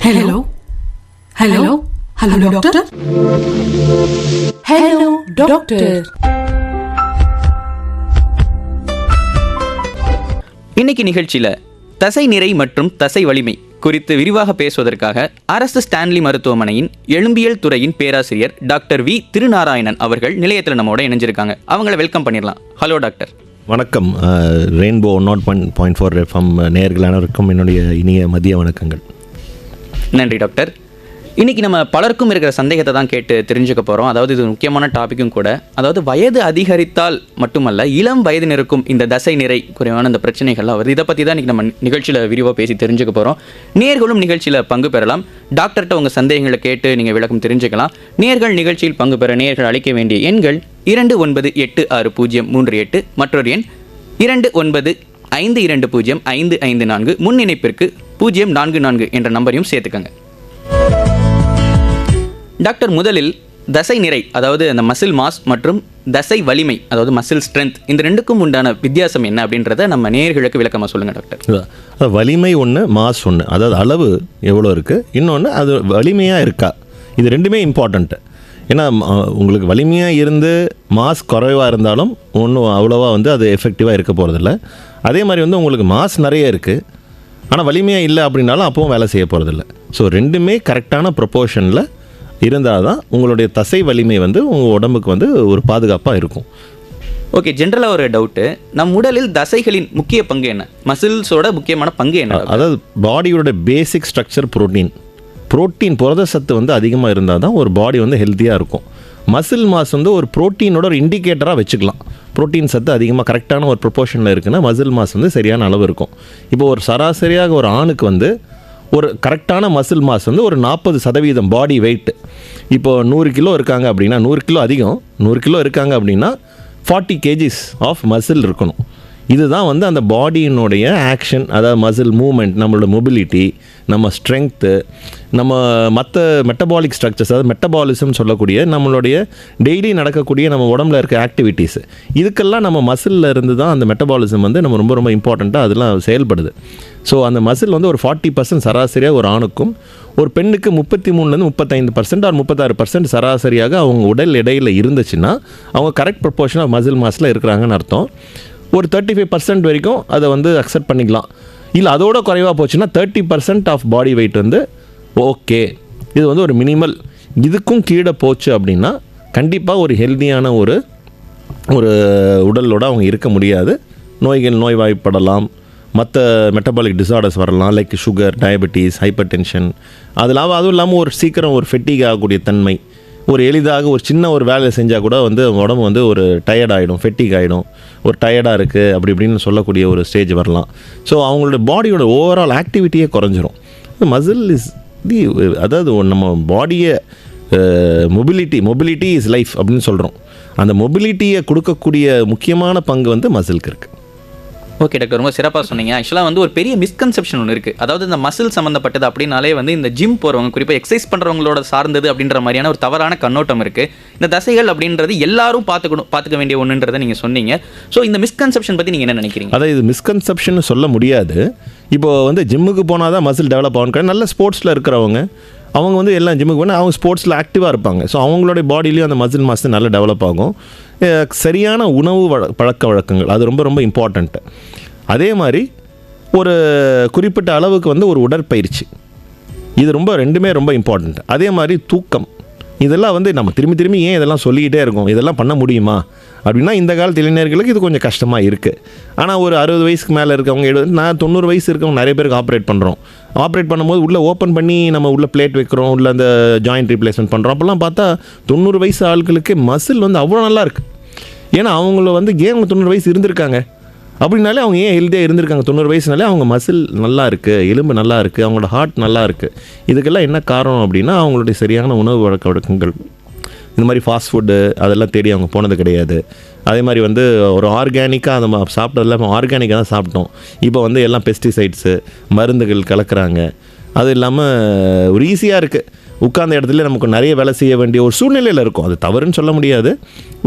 Hello? Hello? Hello, doctor? Hello, doctor. இன்னைக்கு நிகழ்ச்சியில் தசை நிறை மற்றும் தசை வலிமை குறித்து விரிவாக பேசுவதற்காக அரசு ஸ்டான்லி மருத்துவமனையின் எலும்பியல் துறையின் பேராசிரியர் டாக்டர் வி திருநாராயணன் அவர்கள் நிலையத்தில் நம்மோட இணைஞ்சிருக்காங்க. அவங்கள வெல்கம் பண்ணிடலாம். Hello doctor. வணக்கம். ரெயின்போ 101.4 FM நேயர்கள் அனைவருக்கும் என்னுடைய இனிய மதிய வணக்கங்கள். நன்றி டாக்டர். இன்றைக்கி நம்ம பலருக்கும் இருக்கிற சந்தேகத்தை தான் கேட்டு தெரிஞ்சுக்க போகிறோம். அதாவது இது முக்கியமான டாப்பிக்கும் கூட. அதாவது வயது அதிகரித்தால் மட்டுமல்ல, இளம் வயதினருக்கும் இந்த தசை நிறை குறைவான இந்த பிரச்சனைகள்லாம் வருது. இதை பற்றி தான் இன்றைக்கி நம்ம நிகழ்ச்சியில் விரிவாக பேசி தெரிஞ்சுக்க போகிறோம். நேயர்களும் நிகழ்ச்சியில் பங்கு பெறலாம். டாக்டர்கிட்ட உங்கள் சந்தேகங்களை கேட்டு நீங்கள் விளக்கம் தெரிஞ்சுக்கலாம். நேயர்கள் நிகழ்ச்சியில் பங்கு பெற நேயர்கள் அழைக்க வேண்டிய எண்கள் 29860338, மற்றொரு எண் 29520554, முன் இணைப்பிற்கு 044 என்ற நம்பரையும் சேர்த்துக்கங்க. டாக்டர், முதலில் தசை நிறை, அதாவது அந்த மசில் மாஸ் மற்றும் தசை வலிமை, அதாவது மசில் ஸ்ட்ரென்த், இந்த ரெண்டுக்கும் உண்டான வித்தியாசம் என்ன அப்படின்றத நம்ம நேயர்களுக்கு விளக்கமாக சொல்லுங்கள் டாக்டர். வலிமை ஒன்று, மாஸ் ஒன்று. அதாவது அளவு எவ்வளோ இருக்குது, இன்னொன்று அது வலிமையாக இருக்கா. இது ரெண்டுமே இம்பார்ட்டண்ட்டு. ஏன்னா உங்களுக்கு வலிமையாக இருந்து மாஸ் குறைவாக இருந்தாலும் ஒன்றும் அவ்வளோவா அது எஃபெக்டிவாக இருக்க போகிறதில்ல. அதே மாதிரி உங்களுக்கு மாஸ் நிறைய இருக்குது, ஆனால் வலிமையாக இல்லை அப்படின்னாலும் அப்பவும் வேலை செய்ய போகிறதில்ல. ஸோ ரெண்டுமே கரெக்டான ப்ரொப்போர்ஷனில் இருந்தால் தான் உங்களுடைய தசை வலிமை உங்கள் உடம்புக்கு ஒரு பாதுகாப்பாக இருக்கும். ஓகே, ஜென்ரலாக ஒரு டவுட்டு, நம் உடலில் தசைகளின் முக்கிய பங்கு என்ன? மசில்ஸோட முக்கியமான பங்கு என்ன? அதாவது பாடியோட பேசிக் ஸ்ட்ரக்சர் புரோட்டீன் புரத சத்து அதிகமாக இருந்தால் தான் ஒரு பாடி ஹெல்த்தியாக இருக்கும். மசில் மாஸ் ஒரு புரோட்டீனோட ஒரு இண்டிகேட்டராக வச்சுக்கலாம். புரோட்டீன் சத்து அதிகமாக கரெக்டான ஒரு ப்ரொப்போர்ஷனில் இருக்குன்னா மசில் மாஸ் சரியான அளவு இருக்கும். இப்போ ஒரு சராசரியாக ஒரு ஆணுக்கு ஒரு கரெக்டான மசில் மாஸ் ஒரு 40% பாடி வெயிட். இப்போது 100 கிலோ இருக்காங்க அப்படின்னா, 100 கிலோ அதிகம், 100 கிலோ இருக்காங்க அப்படின்னா 40 kgs ஆஃப் மசில் இருக்கணும். இதுதான் அந்த பாடியினுடைய ஆக்ஷன், அதாவது மசில் மூமெண்ட், நம்மளோட மொபிலிட்டி, நம்ம ஸ்ட்ரென்த்து, நம்ம மற்ற மெட்டபாலிக் ஸ்ட்ரக்சர்ஸ், அதாவது மெட்டபாலிசம் சொல்லக்கூடிய நம்மளுடைய டெய்லி நடக்கக்கூடிய நம்ம உடம்புல இருக்க ஆக்டிவிட்டீஸ், இதுக்கெல்லாம் நம்ம மசிலில் இருந்து தான் அந்த மெட்டபாலிசம் நம்ம ரொம்ப ரொம்ப இம்பார்ட்டண்ட்டாக அதெல்லாம் செயல்படுது. ஸோ அந்த மசில் ஒரு 40% சராசரியாக ஒரு ஆணுக்கும், ஒரு பெண்ணுக்கு 33-35% ஆர் 36% சராசரியாக அவங்க உடல் எடையில் இருந்துச்சுன்னா அவங்க கரெக்ட் ப்ரொப்போர்ஷன் ஆஃப் மசில் மாஸில் இருக்கிறாங்கன்னு அர்த்தம். ஒரு 35% வரைக்கும் அதை அக்செப்ட் பண்ணிக்கலாம். இல்லை அதோட குறைவாக போச்சுன்னா 30% ஆஃப் பாடி வெயிட் ஓகே, இது ஒரு மினிமல். இதுக்கும் கீழே போச்சு அப்படின்னா கண்டிப்பாக ஒரு ஹெல்த்தியான ஒரு உடலோட அவங்க இருக்க முடியாது. நோய்வாய்ப்படலாம், மற்ற மெட்டபாலிக் டிசார்டர்ஸ் வரலாம், like sugar, diabetes, hyper tension. அதுவும் இல்லாமல் ஒரு சீக்கிரம் ஒரு ஃபெட்டிக் ஆகக்கூடிய தன்மை, ஒரு எளிதாக ஒரு சின்ன ஒரு வேலையை செஞ்சால் கூட உடம்பு ஒரு டயர்ட் ஆகிடும், ஃபெட்டிக் ஆகிடும், ஒரு டயர்டாக இருக்குது அப்படி இப்படின்னு சொல்லக்கூடிய ஒரு ஸ்டேஜ் வரலாம். ஸோ அவங்களோட பாடியோட ஓவரால் ஆக்டிவிட்டியே குறைஞ்சிரும். மசில் இஸ் அதாவது நம்ம பாடியை மொபிலிட்டி இஸ் லைஃப் அப்படின்னு சொல்கிறோம். அந்த மொபிலிட்டியை கொடுக்கக்கூடிய முக்கியமான பங்கு மசிலுக்கு இருக்குது. ஓகே டாக்டர், ரொம்ப சிறப்பாக சொன்னீங்க. ஆக்சுவலாக ஒரு பெரிய மிஸ்கன்செப்ஷன் ஒன்று இருக்குது. அதாவது இந்த மசில் சம்மந்தப்பட்டது அப்படின்னாலே இந்த ஜிம் போகிறவங்க, குறிப்பாக எக்ஸசைஸ் பண்ணுறவங்களோட சார்ந்தது அப்படின்ற மாதிரியான ஒரு தவறான கண்ணோட்டம் இருக்குது. இந்த தசைகள் அப்படின்றது எல்லாரும் பார்த்துக்க வேண்டிய ஒன்றுன்றதை நீங்கள் சொன்னீங்க. ஸோ இந்த மிஸ்கன்செப்ஷன் பற்றி நீங்கள் என்ன நினைக்கிறீங்க? அதாவது இது மிஸ்கன்செப்ஷன் சொல்ல முடியாது. இப்போது ஜிம்முக்கு போனால் தான் மசில் டெவலப் ஆகும். நல்ல ஸ்போர்ட்ஸில் இருக்கிறவங்க அவங்க எல்லாம் ஜிம்முக்கு போனால் அவங்க ஸ்போர்ட்ஸில் ஆக்டிவாக இருப்பாங்க. ஸோ அவங்களுடைய பாடியிலையும் அந்த மசில் மாஸ் நல்லா டெவலப் ஆகும். சரியான உணவு பழக்க வழக்கங்கள் அது ரொம்ப ரொம்ப இம்பார்ட்டண்ட்டு. அதே மாதிரி ஒரு குறிப்பிட்ட அளவுக்கு ஒரு உடற்பயிற்சி, இது ரெண்டுமே ரொம்ப இம்பார்ட்டண்ட். அதே மாதிரி தூக்கம், இதெல்லாம் நம்ம திரும்பி ஏன் இதெல்லாம் சொல்லிக்கிட்டே இருக்கோம், இதெல்லாம் பண்ண முடியுமா அப்படின்னா இந்த காலத்து இளைஞர்களுக்கு இது கொஞ்சம் கஷ்டமாக இருக்குது. ஆனால் ஒரு 60 வயசுக்கு மேலே இருக்கவங்க, நான் 90 வயசு இருக்கவங்க நிறைய பேருக்கு ஆப்ரேட் பண்ணும்போது உள்ளே ஓப்பன் பண்ணி நம்ம உள்ளே பிளேட் வைக்கிறோம், உள்ள அந்த ஜாயிண்ட் ரீப்ளேஸ்மெண்ட் பண்ணுறோம். அப்போல்லாம் பார்த்தா 90 வயசு ஆட்களுக்கு மசில் அவ்வளோ நல்லா இருக்குது. ஏன்னா அவங்கள ஏன் 90 வயசு இருந்திருக்காங்க அப்படின்னாலே அவங்க ஏன் ஹெல்த்தியாக இருந்திருக்காங்க. 90 வயசுனாலே அவங்க மசில் நல்லா இருக்குது, எலும்பு நல்லா இருக்குது, அவங்களோட ஹார்ட் நல்லா இருக்குது. இதுக்கெல்லாம் என்ன காரணம் அப்படின்னா அவங்களுடைய சரியான உணவு வழக்க வழக்கங்கள். இந்த மாதிரி ஃபாஸ்ட் ஃபுட்டு அதெல்லாம் தேடி அவங்க போனது கிடையாது. அதே மாதிரி ஒரு ஆர்கானிக்காக அதை சாப்பிட்டதில் ஆர்கானிக்காக தான் சாப்பிட்டோம். இப்போ எல்லாம் பெஸ்டிசைட்ஸு, மருந்துகள் கலக்கிறாங்க. அது இல்லாமல் ஒரு ஈஸியாக இருக்குது, உட்கார்ந்த இடத்துல நமக்கு நிறைய வேலை செய்ய வேண்டிய ஒரு சூழ்நிலையில் இருக்கும். அது தவறுன்னு சொல்ல முடியாது.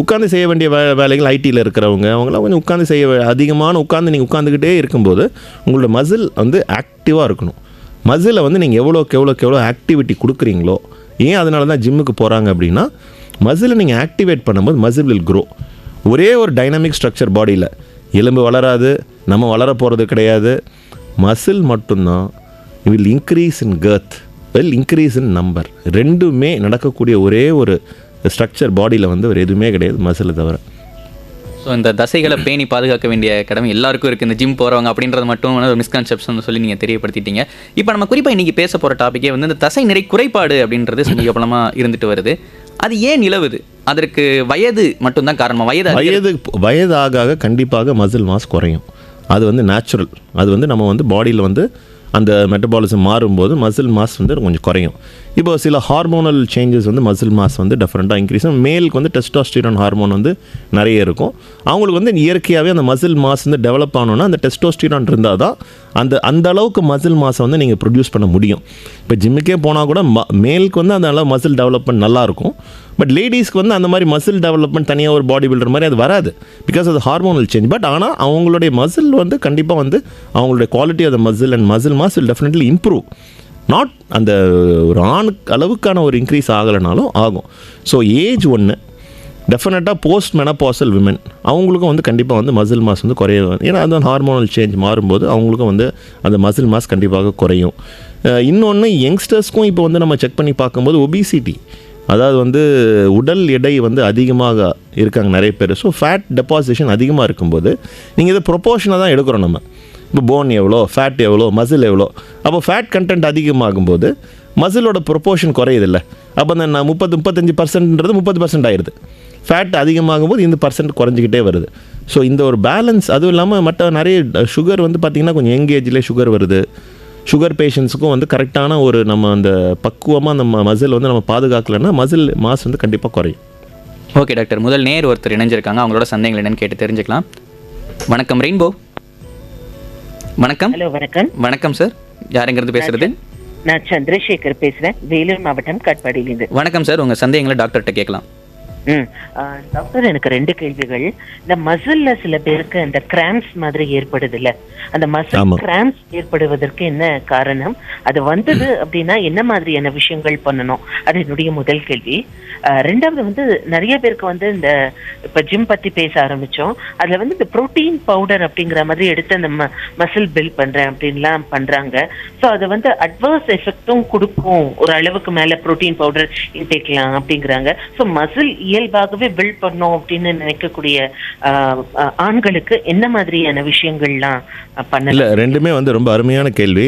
உட்காந்து செய்ய வேண்டிய வேலைகள் ஐடியில் இருக்கிறவங்க அவங்களாம் கொஞ்சம் உட்காந்து நீங்கள் உட்காந்துக்கிட்டே இருக்கும்போது உங்களோட மசில் ஆக்டிவாக இருக்கணும். மசிலை வந்து நீங்கள் எவ்வளோ ஆக்டிவிட்டி கொடுக்குறீங்களோ, ஏன் அதனால தான் ஜிம்முக்கு போகிறாங்க அப்படின்னா, மசிலை நீங்கள் ஆக்டிவேட் பண்ணும்போது மசில் வில் க்ரோ. ஒரே ஒரு டைனமிக் ஸ்ட்ரக்சர் பாடியில், எலும்பு வளராது, நம்ம வளர போகிறது கிடையாது. மசில் மட்டும்தான் will increase in girth, will increase in number. ரெண்டுமே நடக்கக்கூடிய ஒரே ஒரு ஸ்ட்ரக்சர் பாடியில் வந்து ஒரு எதுவுமே கிடையாது மசிலை தவிர. ஸோ இந்த தசைகளை பேணி பாதுகாக்க வேண்டிய கடமை எல்லாருக்கும் இருக்குது, இந்த ஜிம் போகிறவங்க அப்படின்றது மட்டும் ஒரு மிஸ்கன்செப்ஷன் சொல்லி நீங்கள் தெரியப்படுத்திட்டீங்க. இப்போ நம்ம குறிப்பாக இன்றைக்கி பேச போகிற டாப்பிக்கே வந்து இந்த தசை நிறை குறைபாடு அப்படின்றது சமீப காலமாக இருந்துட்டு வருது. அது ஏன் நிலவுது? அதற்கு வயது மட்டும்தான் காரணமா? வயதாக கண்டிப்பாக மசில் மாஸ் குறையும். அது வந்து நேச்சுரல். அது வந்து நம்ம வந்து பாடியில் வந்து அந்த மெட்டபாலிசம் மாறும்போது மசில் மாஸ் வந்து கொஞ்சம் குறையும். இப்போ சில ஹார்மோனல் சேஞ்சஸ் வந்து மசில் மாஸ் வந்து டிஃப்ரெண்ட்டாக இன்க்ரீஸ். மேலுக்கு வந்து டெஸ்டோஸ்டிரான் ஹார்மோன் வந்து நிறைய இருக்கும். அவங்களுக்கு வந்து இயற்கையாகவே அந்த மசில் மாஸ் வந்து டெவலப் ஆனோன்னா அந்த டெஸ்டோஸ்டிரான் இருந்தால் தான் அந்த அளவுக்கு மசில் மாஸை வந்து நீங்கள் ப்ரொடியூஸ் பண்ண முடியும். இப்போ ஜிம்முக்கே போனால் கூட மேலுக்கு வந்து அந்த அளவு மசில் டெவலப்மெண்ட் நல்லாயிருக்கும். பட் லேடிஸ்க்கு வந்து அந்த மாதிரி மசில் டெவலப்மெண்ட் தனியாக ஒரு பாடி பில்டர் மாதிரி அது வராது, பிகாஸ் அது ஹார்மோனல் சேஞ்ச். பட் ஆனால் அவங்களுடைய மசில் வந்து கண்டிப்பாக வந்து அவங்களுடைய quality of the muscle and muscle mass will definitely improve. Not அந்த ஒரு ஆணுக்கு அளவுக்கான ஒரு இன்க்ரீஸ் ஆகலைனாலும் ஆகும். ஸோ ஏஜ் ஒன்று டெஃபினட்டாக போஸ்ட் மெனபாசல் விமன் அவங்களுக்கும் வந்து கண்டிப்பாக வந்து மசில் மாஸ் வந்து குறையும். ஏன்னா அது ஹார்மோனல் சேஞ்ச் மாறும்போது அவங்களுக்கும் வந்து அந்த மசில் மாஸ் கண்டிப்பாக குறையும். இன்னொன்று யங்ஸ்டர்ஸ்க்கும் இப்போ வந்து நம்ம செக் பண்ணி பார்க்கும்போது ஒபிசிட்டி, அதாவது வந்து உடல் எடை வந்து அதிகமாக இருக்காங்க நிறைய பேர். ஸோ ஃபேட் டெபாசிஷன் அதிகமாக இருக்கும்போது நீங்கள் இதை ப்ரொப்போர்ஷனாக தான் எடுக்கிறோம் நம்ம. இப்போ போன் எவ்வளோ, ஃபேட் எவ்வளோ, மசில் எவ்வளோ. அப்போ ஃபேட் கண்டென்ட் அதிகமாகும்போது மசிலோட ப்ரொப்போர்ஷன் குறையுதில்ல. அப்போ அந்த 35%ன்றது 30% ஆயிடுது. ஃபேட் அதிகமாகும்போது இந்த பர்சன்ட் குறைஞ்சிக்கிட்டே வருது. ஸோ இந்த ஒரு பேலன்ஸ். அதுவும் இல்லாமல் மற்ற நிறைய சுகர் வந்து பார்த்திங்கன்னா கொஞ்சம் யங் ஏஜ்லேயே சுகர் வருது. சுகர் பேஷண்ட்ஸுக்கும் வந்து கரெக்டான ஒரு நம்ம அந்த பக்குவமாக நம்ம மசில் வந்து நம்ம பாதுகாக்கலைன்னா மசில் மாஸ் வந்து கண்டிப்பாக குறையும். ஓகே டாக்டர், முதல் நேர் ஒருத்தர் இணைஞ்சிருக்காங்க, அவங்களோட சந்தேகங்கள் என்னன்னு கேட்டு தெரிஞ்சுக்கலாம். வணக்கம் ரெயின்போ. வணக்கம். ஹலோ, வணக்கம். வணக்கம் சார், யாருங்கிறது பேசுறது? நான் சந்திரசேகர் பேசுறேன், வேலூர் மாவட்டம் காட்பாடியிலிருந்து. வணக்கம் சார், உங்க சந்தேகங்களை டாக்டர்கிட்ட கேட்கலாம். டாக்டர், எனக்கு 2 கேள்விகள். இந்த மசில்ல சில பேருக்கு இந்த கிராம்ஸ் மாதிரி ஏற்படுது இல்ல, அந்த மசில் கிராம்ஸ் ஏற்படுவதற்கு என்ன காரணம்? அது வந்தது அப்படின்னா என்ன மாதிரியான விஷயங்கள் பண்ணணும்? அது என்னுடைய முதல் கேள்வி. ரெண்டாவது வந்து நிறைய பேருக்கு வந்து இந்த இப்ப ஜிம் பத்தி பேச ஆரம்பிச்சோம், அதுல வந்து இந்த புரோட்டீன் பவுடர் அப்படிங்கிற மாதிரி எடுத்து அந்த மசில் பில்ட் பண்றேன் அப்படின்லாம் பண்றாங்க. ஸோ அது வந்து அட்வர்ஸ் எஃபெக்டும் கொடுக்கும், ஒரு அளவுக்கு மேல புரோட்டீன் பவுடர் இன்டேக்லாம் அப்படிங்கிறாங்க. ஸோ மசில் இயல்பாகவே பில்ட் பண்ணோம் அப்படின்னு நினைக்கக்கூடிய ஆண்களுக்கு என்ன மாதிரியான விஷயங்கள்லாம் பண்ணல? இல்லை, ரெண்டுமே வந்து ரொம்ப அருமையான கேள்வி.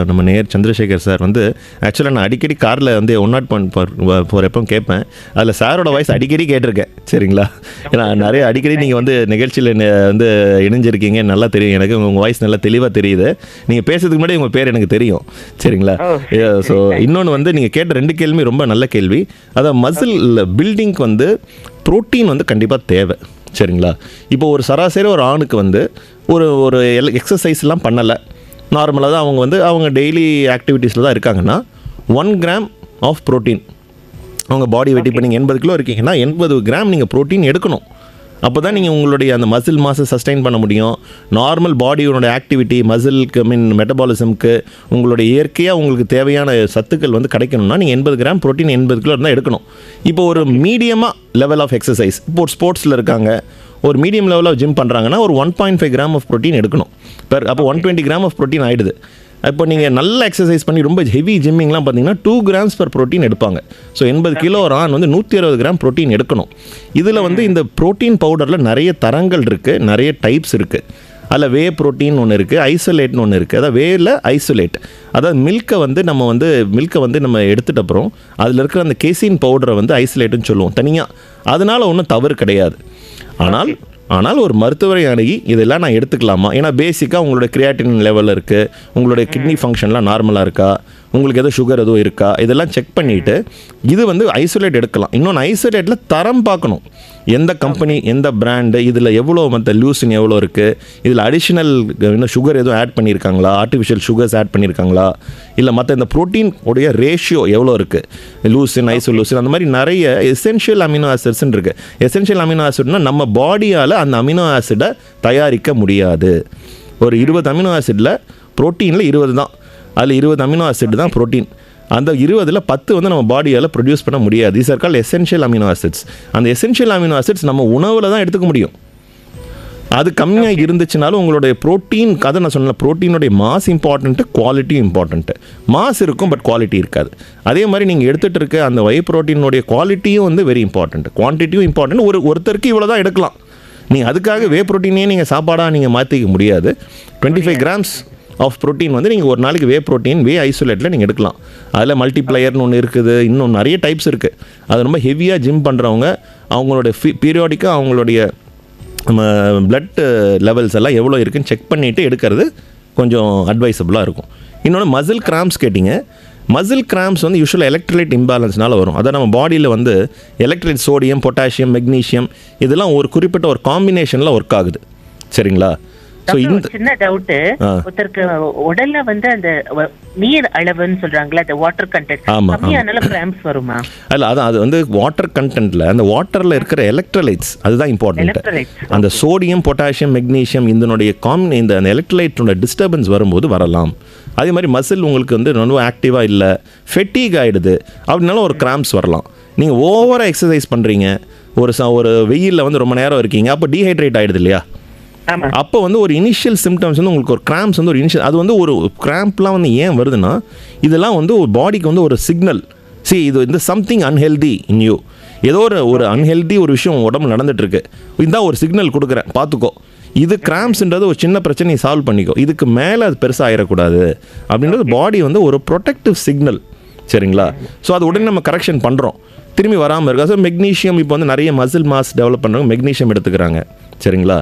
நம்ம நேர் சந்திரசேகர் சார் வந்து ஆக்சுவலாக நான் அடிக்கடி காரில் வந்து 104 எப்போ கேட்பேன். அதில் சாரோட வாய்ஸ் அடிக்கடி கேட்டிருக்கேன். சரிங்களா? ஏன்னா நிறைய அடிக்கடி நீங்கள் வந்து நிகழ்ச்சியில் வந்து இணைஞ்சிருக்கீங்க, நல்லா தெரியும் எனக்கு. உங்கள் வாய்ஸ் நல்லா தெளிவாக தெரியுது. நீங்கள் பேசுறதுக்கு முன்னாடி உங்கள் பேர் எனக்கு தெரியும். சரிங்களா? ஸோ இன்னொன்று வந்து நீங்கள் கேட்ட 2 கேள்வி ரொம்ப நல்ல கேள்வி. அதான் மசில் பில்டிங்க்கு வந்து புரோட்டீன் வந்து கண்டிப்பாக தேவை. சரிங்களா? இப்போ ஒரு சராசரி ஒரு ஆணுக்கு வந்து ஒரு எக்ஸசைஸ்லாம் பண்ணலை, நார்மலாக தான் அவங்க டெய்லி ஆக்டிவிட்டீஸில் தான் இருக்காங்கன்னா 1 கிராம் ஆஃப் ப்ரோட்டீன் அவங்க பாடி வெயிட். இப்போ நீங்கள் 80 கிலோ இருக்கீங்கன்னா 80 கிராம் நீங்கள் ப்ரோட்டீன் எடுக்கணும். அப்போ தான் நீங்கள் உங்களுடைய அந்த மசில் மாஸை சஸ்டைன் பண்ண முடியும். நார்மல் பாடியோட ஆக்டிவிட்டி, மசிலுக்கு மெட்டபாலிசம்க்கு உங்களுடைய இயற்கையாக உங்களுக்கு தேவையான சத்துக்கள் வந்து கிடைக்கணும்னா நீங்கள் 80 கிராம் ப்ரோட்டீன் 80 கிலோ இருந்தால் எடுக்கணும். இப்போ ஒரு மீடியமாக லெவல் ஆஃப் எக்ஸசைஸ், இப்போ ஸ்போர்ட்ஸில் இருக்காங்க, ஒரு மீடியம் லெவல் ஆஃப் ஜிம் பண்ணுறாங்கன்னா ஒரு 1.5 கிராம் ஆஃப் ப்ரோட்டீன் எடுக்கணும். அப்போ 120 கிராம் ஆஃப் ப்ரோட்டீன் ஆகிடுது. இப்போ நீங்கள் நல்ல எக்ஸசைஸ் பண்ணி ரொம்ப ஹெவி ஜிம்மிங்லாம் பார்த்தீங்கன்னா 2 கிராம்ஸ் பர் ப்ரோட்டீன் எடுப்பாங்க. ஸோ 80 கிலோ ஒரு ஆண் வந்து 160 கிராம் ப்ரோட்டீன் எடுக்கணும். இதில் வந்து இந்த ப்ரோட்டீன் பவுடரில் நிறைய தரங்கள் இருக்குது, நிறைய டைப்ஸ் இருக்குது. அதில் வே ப்ரோட்டீன் ஒன்று இருக்குது, ஐசோலேட்னு ஒன்று இருக்குது. அதாவது வேல ஐசோலேட், அதாவது மில்கை வந்து நம்ம எடுத்துகிட்ட அப்புறம் அதில் இருக்கிற அந்த கேசின் பவுடரை வந்து ஐசோலேட்டுன்னு சொல்லுவோம் தனியாக. அதனால் ஒன்றும் தவறு கிடையாது. ஆனால் ஒரு மருத்துவரை அணுகி இதெல்லாம் நான் எடுத்துக்கலாமா? ஏன்னா பேசிக்காக உங்களோட கிரியாட்டின் லெவலில் இருக்குது, உங்களுடைய கிட்னி ஃபங்க்ஷன்லாம் நார்மலாக இருக்கா, உங்களுக்கு எதோ சுகர் எதுவும் இருக்கா, இதெல்லாம் செக் பண்ணிவிட்டு இது வந்து ஐசோலேட் எடுக்கலாம். இன்னொன்று ஐசோலேட்டில் தரம் பார்க்கணும், எந்த கம்பெனி, எந்த பிராண்டு, இதில் எவ்வளோ மற்ற லூசின் எவ்வளோ இருக்குது, இதில் அடிஷ்னல் இன்னும் சுகர் எதுவும் ஆட் பண்ணியிருக்காங்களா, ஆர்டிஃபிஷியல் சுகர்ஸ் ஆட் பண்ணியிருக்காங்களா, இல்லை மற்ற இந்த ப்ரோட்டீன் உடைய ரேஷியோ எவ்வளோ இருக்குது, லூசின், ஐசோலூசின், அந்த மாதிரி நிறைய எசென்ஷியல் அமினோ ஆசிட்ஸ்ன்னு இருக்குது. எசென்ஷியல் அமினோ ஆசிட்னா நம்ம பாடியால் அந்த அமினோ ஆசிடை தயாரிக்க முடியாது. ஒரு 20 அமினோ ஆசிடில் ப்ரோட்டீனில் 20 தான். அதில் 20 அமினோ ஆசிட் தான் புரோட்டீன். அந்த 20ல் 10 வந்து நம்ம பாடியால் ப்ரொடியூஸ் பண்ண முடியாது. These are called essential amino acids. அந்த எசென்ஷியல் அமினோ ஆசிட்ஸ் நம்ம உணவில் தான் எடுத்துக்க முடியும். அது கம்மியாக இருந்துச்சுனாலும் உங்களுடைய ப்ரோட்டீன், அதை நான் சொன்னேன், ப்ரோட்டீனுடைய மாஸ் இம்பார்ட்டண்ட்டு, குவாலிட்டியும் இம்பார்ட்டண்ட்டு. மாஸ் இருக்கும் பட் குவாலிட்டி இருக்காது. அதே மாதிரி நீங்கள் எடுத்துகிட்டு இருக்க அந்த வை ப்ரோட்டீனுடைய குவாலிட்டியும் வந்து வெரி இம்பார்ட்டண்ட், குவான்டிட்டியும் இம்பார்ட்டன்ட். ஒருத்தருக்கு இவ்வளோ தான் எடுக்கலாம். நீங்கள் அதுக்காக வே ப்ரோட்டீனே நீங்கள் சாப்பாடாக நீங்கள் மாற்றிக்க முடியாது. 25 grams ஆஃப் ப்ரோட்டீன் வந்து நீங்கள் ஒரு நாளைக்கு வே ப்ரோட்டீன் வே ஐசோலேட்டில் நீங்கள் எடுக்கலாம். அதில் மல்டிப்ளையர்னு ஒன்று இருக்குது, இன்னும் நிறைய டைப்ஸ் இருக்குது. அது ரொம்ப ஹெவியாக ஜிம் பண்ணுறவங்க அவங்களோட பீரியாடிக்காக அவங்களுடைய நம்ம பிளட் லெவல்ஸ் எல்லாம் எவ்வளோ இருக்குன்னு செக் பண்ணிவிட்டு எடுக்கிறது கொஞ்சம் அட்வைசபுளாக இருக்கும். இன்னொன்று மசில் கிராம்ஸ் கேட்டிங்க. மசில் கிராம்ஸ் வந்து யூஸ்வலாக எலக்ட்ரோலைட் இம்பேலன்ஸ்னால வரும். அதை நம்ம பாடியில் வந்து எலக்ட்ரோலைட், சோடியம், பொட்டாசியம், மெக்னீஷியம் இதெல்லாம் ஒரு குறிப்பிட்ட ஒரு காம்பினேஷனில் ஒர்க் ஆகுது. சரிங்களா? சின்ன டவுட், ஒருத்தருக்கு உடல்ல வந்து அந்த நீர் அளவுன்னு சொல்றாங்களா, அந்த வாட்டர் கண்டென்ட் கம்மியானால கிராம்ப்ஸ் வருமா? இல்ல, அதான் அது வந்து வாட்டர் கண்டென்ட்ல அந்த வாட்டர்ல இருக்கிற எலக்ட்ரோலைட்ஸ் அதுதான் இம்பார்ட்டன்ட். அந்த சோடியம், பொட்டாசியம், மெக்னீஷியம் இதனுடைய இந்த எலக்ட்ரோலைட்டோட டிஸ்டர்பன்ஸ் வரும்போது வரலாம். அதே மாதிரி மசில் உங்களுக்கு வந்து ரொம்ப ஆக்டிவாக இல்லை, ஃபெட்டிக் ஆகிடுது அப்படின்னாலும் ஒரு கிராம்ப்ஸ் வரலாம். நீங்கள் ஓவராக எக்ஸசைஸ் பண்ணுறீங்க, ஒரு வெயிலில் வந்து ரொம்ப நேரம் இருக்கீங்க, அப்போ டீஹைட்ரேட் ஆகிடுது இல்லையா? அப்போ வந்து ஒரு இனிஷியல் சிம்டம்ஸ் வந்து உங்களுக்கு ஒரு கிராம்ப்ஸ் வந்து ஒரு இனிஷியல், அது வந்து ஒரு கிராம்ப்லாம் வந்து ஏன் வருதுன்னா இதெல்லாம் வந்து ஒரு பாடிக்கு வந்து ஒரு சிக்னல். இது வந்து சம்திங் அன்ஹெல்தி இன் யூ, ஏதோ ஒரு அன்ஹெல்தி ஒரு விஷயம் உடம்பு நடந்துட்டுருக்கு, இதுதான் ஒரு சிக்னல் கொடுக்குறேன் பார்த்துக்கோ. இது கிராம்ப்ஸ்ன்றது ஒரு சின்ன பிரச்சனையை சால்வ் பண்ணிக்கோ, இதுக்கு மேலே அது பெருசாக ஆயிடக்கூடாது அப்படின்றது பாடி வந்து ஒரு ப்ரொடெக்டிவ் சிக்னல். சரிங்களா? ஸோ அது உடனே நம்ம கரெக்ஷன் பண்ணுறோம், திரும்பி வராமல் இருக்கா. ஸோ மெக்னீஷியம் இப்போ வந்து நிறைய மசில் மாஸ் டெவலப் பண்ணுறவங்க மெக்னீஷியம் எடுத்துக்கிறாங்க. சரிங்களா?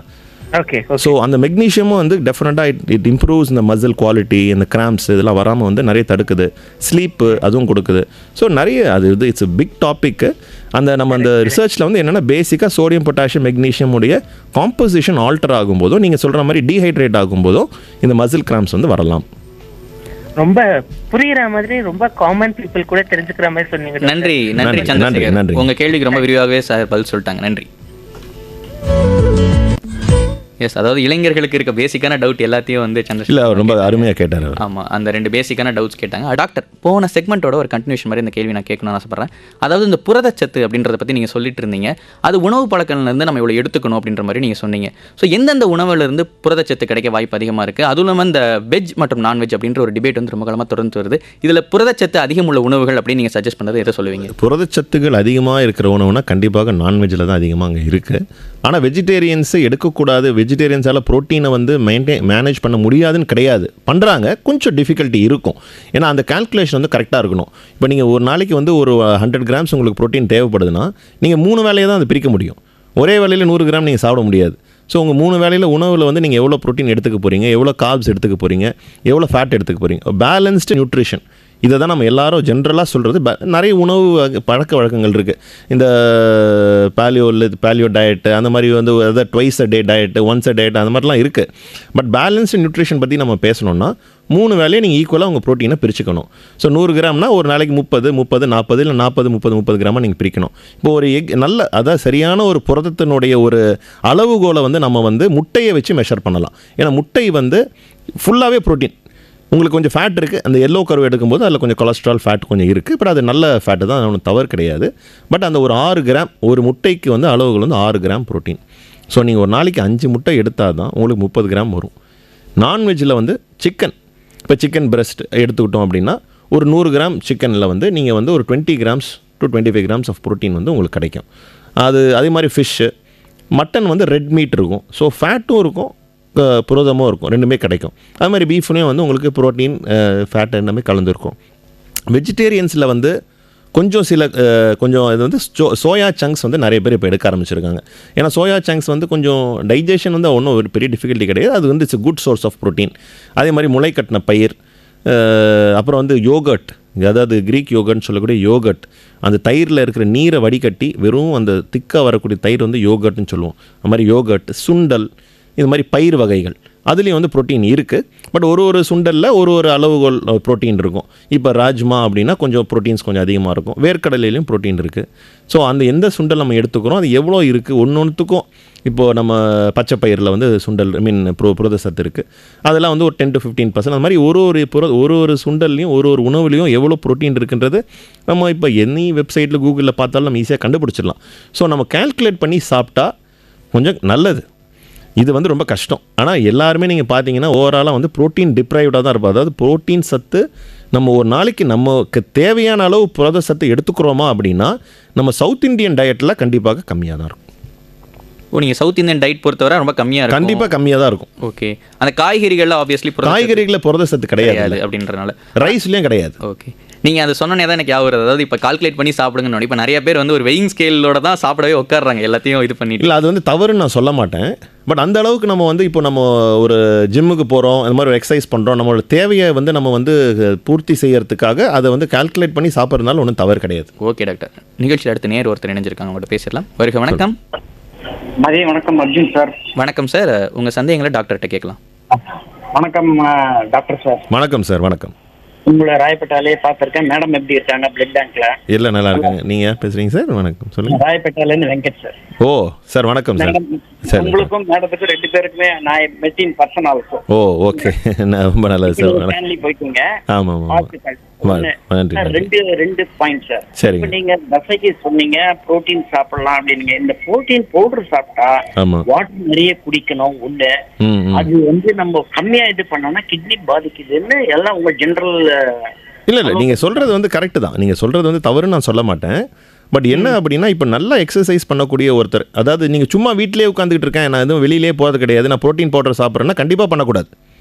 ஸோ அந்த மெக்னீஷியமும் வந்து டெஃபினட்டாக இட் இம்ப்ரூவ்ஸ் இந்த மசில் குவாலிட்டி, இந்த கிராம்ப்ஸ் இதெல்லாம் வராமல் வந்து நிறைய தடுக்குது. ஸ்லீப்பு அதுவும் கொடுக்குது. ஸோ நிறைய அது இது இட்ஸ் பிக் டாபிக்கு. நம்ம அந்த ரிசர்ச்சில் வந்து என்னென்னா பேசிக்காக சோடியம், பொட்டாசியம், மெக்னீஷியம் உடைய காம்போசிஷன் ஆல்டர் ஆகும்போதோ, நீங்கள் சொல்கிற மாதிரி டீஹைட்ரேட் ஆகும்போதோ இந்த மசில் கிராம்ப்ஸ் வந்து வரலாம். ரொம்ப புரியுற மாதிரி, ரொம்ப காமன் பீப்புள் கூட தெரிஞ்சுக்கிற மாதிரி சொன்னீங்க. நன்றி நன்றி சந்திரசேகர், நன்றி. உங்கள் கேள்விக்கு ரொம்ப விரிவாகவே சார் பதில் சொல்லிட்டாங்க. நன்றி. எஸ், அதாவது இளைஞர்களுக்கு இருக்க பேசிக்கான டவுட் எல்லாத்தையும் வந்து சந்திரசேகர் ரொம்ப அருமையாக கேட்டார். ஆமாம், அந்த 2 பேசிக்கான டவுட்ஸ் கேட்டாங்க. டாக்டர், போன செக்மெண்ட்டோட ஒரு கண்டினியூஷன் மாதிரி இந்த கேள்வி நான் கேட்கணும்னு ஆசைப்பட்றேன். அதாவது இந்த புரதச்சத்து அப்படின்றத பற்றி நீங்கள் சொல்லிட்டு இருந்தீங்க. அது உணவு பழக்கங்கள்லேருந்து நம்ம இவ்வளோ எடுத்துக்கணும் அப்படின்ற மாதிரி நீங்கள் சொன்னீங்க. ஸோ எந்தெந்த உணவுலேருந்து புரதச்சத்து கிடைக்க வாய்ப்பு அதிகமாக இருக்குது? அதுவும் இல்லாமல் இந்த வெஜ் மற்றும் நான்வெஜ் அப்படின்ற ஒரு டிபேட் வந்து ரொம்ப காலமாக தொடர்ந்து வருது. இதில் புரதச்சத்து அதிகம் உள்ள உணவுகள் அப்படின்னு நீங்கள் சஜஸ்ட் பண்ணது எதை சொல்லுவீங்க? புரதச்சத்துகள் அதிகமாக இருக்கிற உணவுனா கண்டிப்பாக நான்வெஜ்ஜில் தான் அதிகமாக அங்கே இருக்குது. ஆனால் வெஜிடேரியன்ஸு எடுக்கக்கூடாது, வெஜிடேரியன்ஸால் ப்ரோட்டீனை வந்து மேனேஜ் பண்ண முடியாதுன்னு கிடையாது, பண்ணுறாங்க. கொஞ்சம் டிஃபிகல்ட்டி இருக்கும். ஏன்னா அந்த கால்குலேஷன் வந்து கரெக்டாக இருக்கணும். இப்போ நீங்கள் ஒரு நாளைக்கு வந்து ஒரு 100 grams உங்களுக்கு ப்ரோட்டீன் தேவைப்படுதுன்னா நீங்கள் 3 வேளையை தான் அதை பிரிக்க முடியும். ஒரே வேளையில் 100 கிராம் நீங்கள் சாப்பிட முடியாது. ஸோ உங்கள் 3 வேளையில் உணவில் வந்து நீங்கள் எவ்வளோ ப்ரோட்டீன் எடுத்துக்க போகிறீங்க, எவ்வளோ கார்ப்ஸ் எடுத்துக்க போகிறீங்க, எவ்வளோ ஃபேட் எடுத்துக்க போகிறீங்க, பேலன்ஸ்டு நியூட்ரிஷன், இதை தான் நம்ம எல்லாரும் ஜென்ரலாக சொல்கிறது. நிறைய உணவு பழக்க வழக்கங்கள் இருக்குது. இந்த பேலியோ டயட்டு அந்த மாதிரி வந்து அதாவது twice a day diet, once a diet அந்த மாதிரிலாம் இருக்குது. பட் பேலன்ஸ்டு நியூட்ரிஷன் பற்றி நம்ம பேசணுன்னா 3 வேளையை நீங்கள் ஈக்குவலாக உங்கள் ப்ரோட்டீனை பிரிச்சுக்கணும். ஸோ 100 கிராம்னா ஒரு நாளைக்கு 30, 40 இல்லை 40 கிராமாக நீங்கள் பிரிக்கணும். இப்போ ஒரு நல்ல அதாவது சரியான ஒரு புரதத்தினுடைய ஒரு அளவுகோலை வந்து நம்ம வந்து முட்டையை வச்சு மெஷர் பண்ணலாம். ஏன்னா முட்டை வந்து ஃபுல்லாகவே ப்ரோட்டீன். உங்களுக்கு கொஞ்சம் ஃபேட் இருக்குது, அந்த எல்லோ கர்வ் எடுக்கும்போது அதில் கொஞ்சம் கொலஸ்ட்ரால் ஃபேட் கொஞ்சம் இருக்குது. பட் அது நல்ல ஃபேட்டு தான், ஒன்றும் தவறு கிடையாது. பட் அந்த ஒரு 6 கிராம் ஒரு முட்டைக்கு வந்து அளவுகள் வந்து 6 கிராம் ப்ரோட்டீன். ஸோ நீங்கள் ஒரு நாளைக்கு 5 முட்டை எடுத்தால் தான் உங்களுக்கு 30 கிராம் வரும். நான்வெஜ்ஜில் வந்து சிக்கன், இப்போ சிக்கன் பிரெஸ்ட் எடுத்துக்கிட்டோம் அப்படின்னா ஒரு 100 கிராம் சிக்கனில் வந்து நீங்கள் வந்து ஒரு 20 grams to 25 grams of protein வந்து உங்களுக்கு கிடைக்கும். அதே மாதிரி ஃபிஷ்ஷு, மட்டன் வந்து ரெட் மீட் இருக்கும். ஸோ ஃபேட்டும் இருக்கும், புரதமும் இருக்கும், ரெண்டுமே கிடைக்கும். அது மாதிரி பீஃப்லேயும் வந்து உங்களுக்கு ப்ரோட்டீன், ஃபேட் எல்லாமே கலந்துருக்கும். வெஜிடேரியன்ஸில் வந்து கொஞ்சம் இது வந்து சோயா சங்க்ஸ் வந்து நிறைய பேர் இப்போ எடுக்க ஆரம்பிச்சிருக்காங்க. ஏன்னா சோயா சங்க்ஸ் வந்து கொஞ்சம் டைஜஷன் வந்து ஒன்றும் ஒரு பெரிய டிஃபிகல்ட்டி கிடையாது. அது வந்து it's good source of protein. அதே மாதிரி முளை கட்டின பயிர், அப்புறம் வந்து யோகர்ட், அதாவது கிரீக் யோகர்ட்னு சொல்லக்கூடிய யோகர்ட், அந்த தயிரில் இருக்கிற நீரை வடிகட்டி வெறும் அந்த திக்காக வரக்கூடிய தயிர் வந்து யோகர்ட்னு சொல்லுவோம். அது மாதிரி யோகர்ட், சுண்டல், இது மாதிரி பயிர் வகைகள், அதுலேயும் வந்து ப்ரோட்டீன் இருக்குது. பட் ஒரு ஒரு சுண்டலில் ஒரு ஒரு அளவுகோல் ப்ரோட்டீன் இருக்கும். இப்போ ராஜ்மா அப்படின்னா கொஞ்சம் ப்ரோட்டீன்ஸ் கொஞ்சம் அதிகமாக இருக்கும். வேர்க்கடலையிலையும் ப்ரோட்டீன் இருக்குது. ஸோ அந்த எந்த சுண்டல் நம்ம எடுத்துக்கிறோம் அது எவ்வளோ இருக்குது ஒன்றுத்துக்கும். இப்போது நம்ம பச்சை பயிரில் வந்து சுண்டல் புரத சத்து இருக்குது. அதெல்லாம் வந்து ஒரு 10 to 15%. அந்த மாதிரி ஒரு ஒரு சுண்டல்லையும் ஒரு ஒரு உணவுலையும் எவ்வளோ ப்ரோட்டீன் இருக்குன்றது நம்ம இப்போ எனி வெப்சைட்டில் கூகுளில் பார்த்தாலும் நம்ம ஈஸியாக கண்டுபிடிச்சிடலாம். ஸோ நம்ம கால்குலேட் பண்ணி சாப்பிட்டா கொஞ்சம் நல்லது. இது வந்து ரொம்ப கஷ்டம். ஆனால் எல்லாருமே நீங்கள் பார்த்தீங்கன்னா ஓவராலாக வந்து ப்ரோட்டீன் டிப்ரைவ்டாக தான் இருப்போம். அதாவது ப்ரோட்டீன் சத்து நம்ம ஒரு நாளைக்கு நமக்கு தேவையான அளவு புரத சத்து எடுத்துக்கிறோமா அப்படின்னா நம்ம சவுத் இந்தியன் டயட்டில் கண்டிப்பாக கம்மியாக தான் இருக்கும். நீங்கள் சவுத் இந்தியன் டயட் பொறுத்தவரை ரொம்ப கம்மியாக இருக்கும். கண்டிப்பாக கம்மியாக தான் இருக்கும். ஓகே. அந்த காய்கறிகளில் ஆப்வியஸ்லி காய்கறிகளில் புரத சத்து கிடையாது அப்படின்றனால ரைஸ்லேயும் கிடையாது. ஓகே. நீங்கள் அதை சொன்னே தான் எனக்கு ஞாபகம் வருது. அதாவது இப்போ கால்குலேட் பண்ணி சாப்பிடுங்கன்னு. இப்போ நிறைய பேர் வந்து ஒரு வெயிங் ஸ்கேலோட தான் சாப்பிடவே உட்காடுறாங்க எல்லாத்தையும் இது பண்ணிட்டு. இல்லை, அது வந்து தவறுன்னு நான் சொல்ல மாட்டேன். பட் அந்த அளவுக்கு நம்ம வந்து இப்போ நம்ம ஒரு ஜிம்முக்கு போகிறோம், இந்த மாதிரி ஒரு எக்ஸசைஸ் பண்ணுறோம், நம்மளோட தேவையை வந்து நம்ம வந்து பூர்த்தி செய்யறதுக்காக அதை வந்து கால்குலேட் பண்ணி சாப்பிட்றதுனால ஒன்றும் தவறு கிடையாது. Okay doctor. நிகழ்ச்சியில் அடுத்து நேர் ஒருத்தர் இணைஞ்சிருக்காங்க, அவங்கள்ட்ட பேசிடலாம். வருக வணக்கம். மதிய வணக்கம் அர்ஜுன் சார். வணக்கம் சார். உங்கள் சந்தேகங்களை டாக்டர்கிட்ட கேட்கலாம். வணக்கம் டாக்டர் சார். வணக்கம் சார். வணக்கம். உங்களை ராயப்பேட்டாலே பார்த்துருக்கேன். மேடம் எப்படி இருக்காங்க பிளட் பேங்க்ல? இல்லை, நல்லா இருக்காங்க. நீங்கள் பேசுகிறீங்க சார். வணக்கம், சொல்லுங்கள். ராயப்பேட்டாலேருந்து வெங்கட் சார். ஓ சார், வணக்கம் சார். சார் உங்களுக்கும் மேடத்துக்கும் 2 பேருக்குமே நான் மெஷின் பர்சன் ஆல்சோ. ஓ ஓகே, ரொம்ப நல்லது சார். ஃபேமிலி போய்க்குங்க. ஆமாம் ஆமாம், நன்றி. ரெண்டு பாயிண்ட் சார். சரிங்க. இப்போ நீங்க தசைக்கு சொன்னீங்க புரோட்டீன் சாப்பிடலாம் அப்படின்னீங்க. இந்த புரோட்டீன் பவுடர் சாப்பிட்டா வாட்டர் நிறைய குடிக்கணும் ஒண்ணு. அது வந்து நம்ம கம்மியா இது பண்ணோம்னா கிட்னி பாதிக்குதுன்னு எல்லாம் உங்க ஜெனரல். இல்லை நீங்கள் சொல்கிறது வந்து கரெக்டு தான். நீங்கள் சொல்கிறது வந்து தவறுன்னு நான் சொல்ல மாட்டேன். பட் என்ன அப்படின்னா இப்போ நல்லா எக்ஸசைஸ் பண்ணக்கூடிய ஒருத்தர், அதாவது நீங்கள் சும்மா வீட்டிலே உட்காந்துக்கிட்டு இருக்கேன், நான் எதுவும் வெளியிலே போகிறது கிடையாது, நான் ப்ரோட்டீன் பவுடர் சாப்பிட்றேன்னா கண்டிப்பாக பண்ணக்கூடாது.